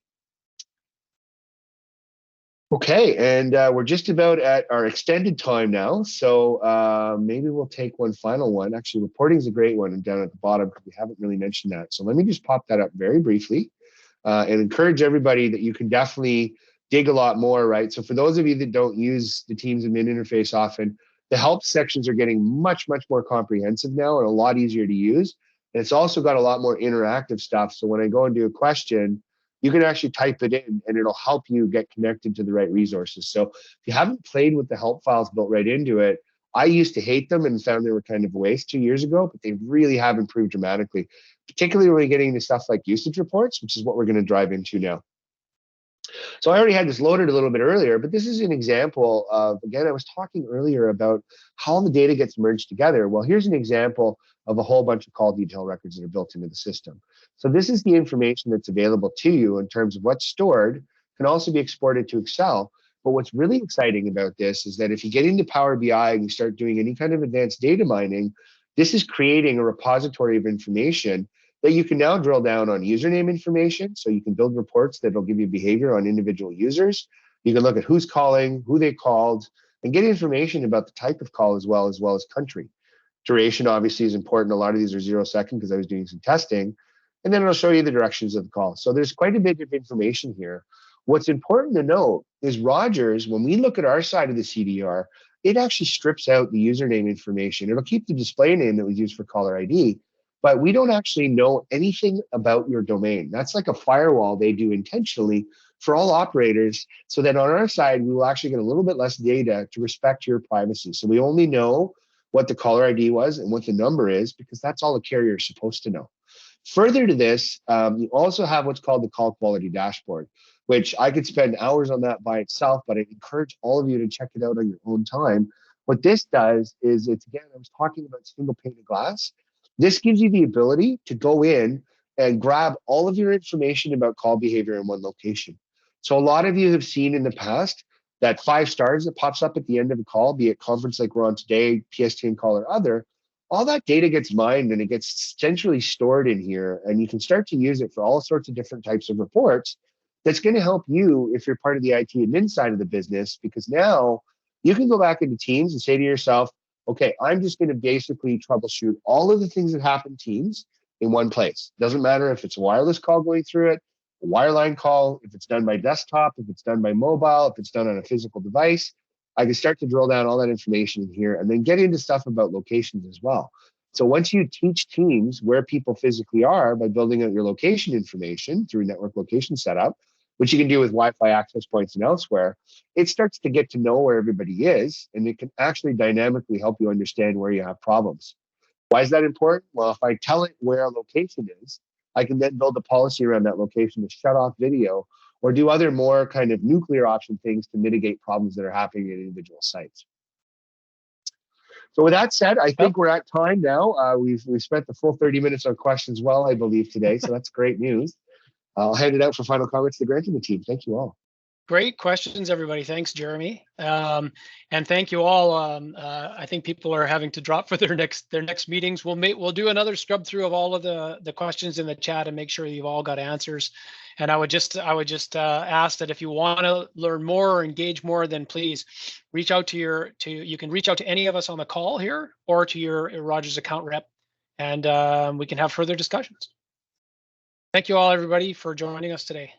Okay, and we're just about at our extended time now, so maybe we'll take one final one. Actually, reporting is a great one, and down at the bottom, we haven't really mentioned that. So let me just pop that up very briefly and encourage everybody that you can definitely dig a lot more, right? So for those of you that don't use the Teams admin interface often, the help sections are getting much, much more comprehensive now and a lot easier to use. And it's also got a lot more interactive stuff. So when I go and do a question, you can actually type it in and it'll help you get connected to the right resources. So if you haven't played with the help files built right into it, I used to hate them and found they were kind of a waste 2 years ago, but they really have improved dramatically, particularly when you're getting into stuff like usage reports, which is what we're going to drive into now. So I already had this loaded a little bit earlier, but this is an example of, again, I was talking earlier about how the data gets merged together. Well, here's an example of a whole bunch of call detail records that are built into the system. So this is the information that's available to you in terms of what's stored, can also be exported to Excel. But what's really exciting about this is that if you get into Power BI and you start doing any kind of advanced data mining, this is creating a repository of information that you can now drill down on username information. So you can build reports that'll give you behavior on individual users. You can look at who's calling, who they called, and get information about the type of call as well as country. Duration obviously is important. A lot of these are 0 second because I was doing some testing. And then it'll show you the directions of the call. So there's quite a bit of information here. What's important to note is Rogers, when we look at our side of the CDR, it actually strips out the username information. It'll keep the display name that was used for caller ID, but we don't actually know anything about your domain. That's like a firewall they do intentionally for all operators, so that on our side, we will actually get a little bit less data to respect your privacy. So we only know what the caller ID was and what the number is, because that's all the carrier is supposed to know. Further to this, you also have what's called the call quality dashboard, which I could spend hours on that by itself, but I encourage all of you to check it out on your own time. What this does is, it's, again, I was talking about single pane of glass. This gives you the ability to go in and grab all of your information about call behavior in one location. So a lot of you have seen in the past that 5 stars that pops up at the end of a call, be it conference like we're on today, PSTN call or other, all that data gets mined and it gets centrally stored in here, and you can start to use it for all sorts of different types of reports. That's going to help you if you're part of the IT admin side of the business, because now you can go back into Teams and say to yourself, okay, I'm just going to basically troubleshoot all of the things that happen in Teams in one place. Doesn't matter if it's a wireless call going through it, a wireline call, if it's done by desktop, if it's done by mobile, if it's done on a physical device. I can start to drill down all that information in here and then get into stuff about locations as well. So once you teach teams where people physically are by building out your location information through network location setup, which you can do with Wi-Fi access points and elsewhere, it starts to get to know where everybody is, and it can actually dynamically help you understand where you have problems. Why is that important? Well, if I tell it where a location is, I can then build a policy around that location to shut off video or do other more kind of nuclear option things to mitigate problems that are happening at individual sites. So with that said, I think we're at time now. We've spent the full 30 minutes on questions well, I believe, today. So that's great news. I'll hand it out for final comments to Grant and the team. Thank you all. Great questions, everybody. Thanks, Jeremy. And thank you all. I think people are having to drop for their next meetings. We'll do another scrub through of all of the questions in the chat and make sure you've all got answers. And I would just ask that if you want to learn more or engage more, then please reach out to you can reach out to any of us on the call here or to your Rogers account rep, and we can have further discussions. Thank you all, everybody, for joining us today.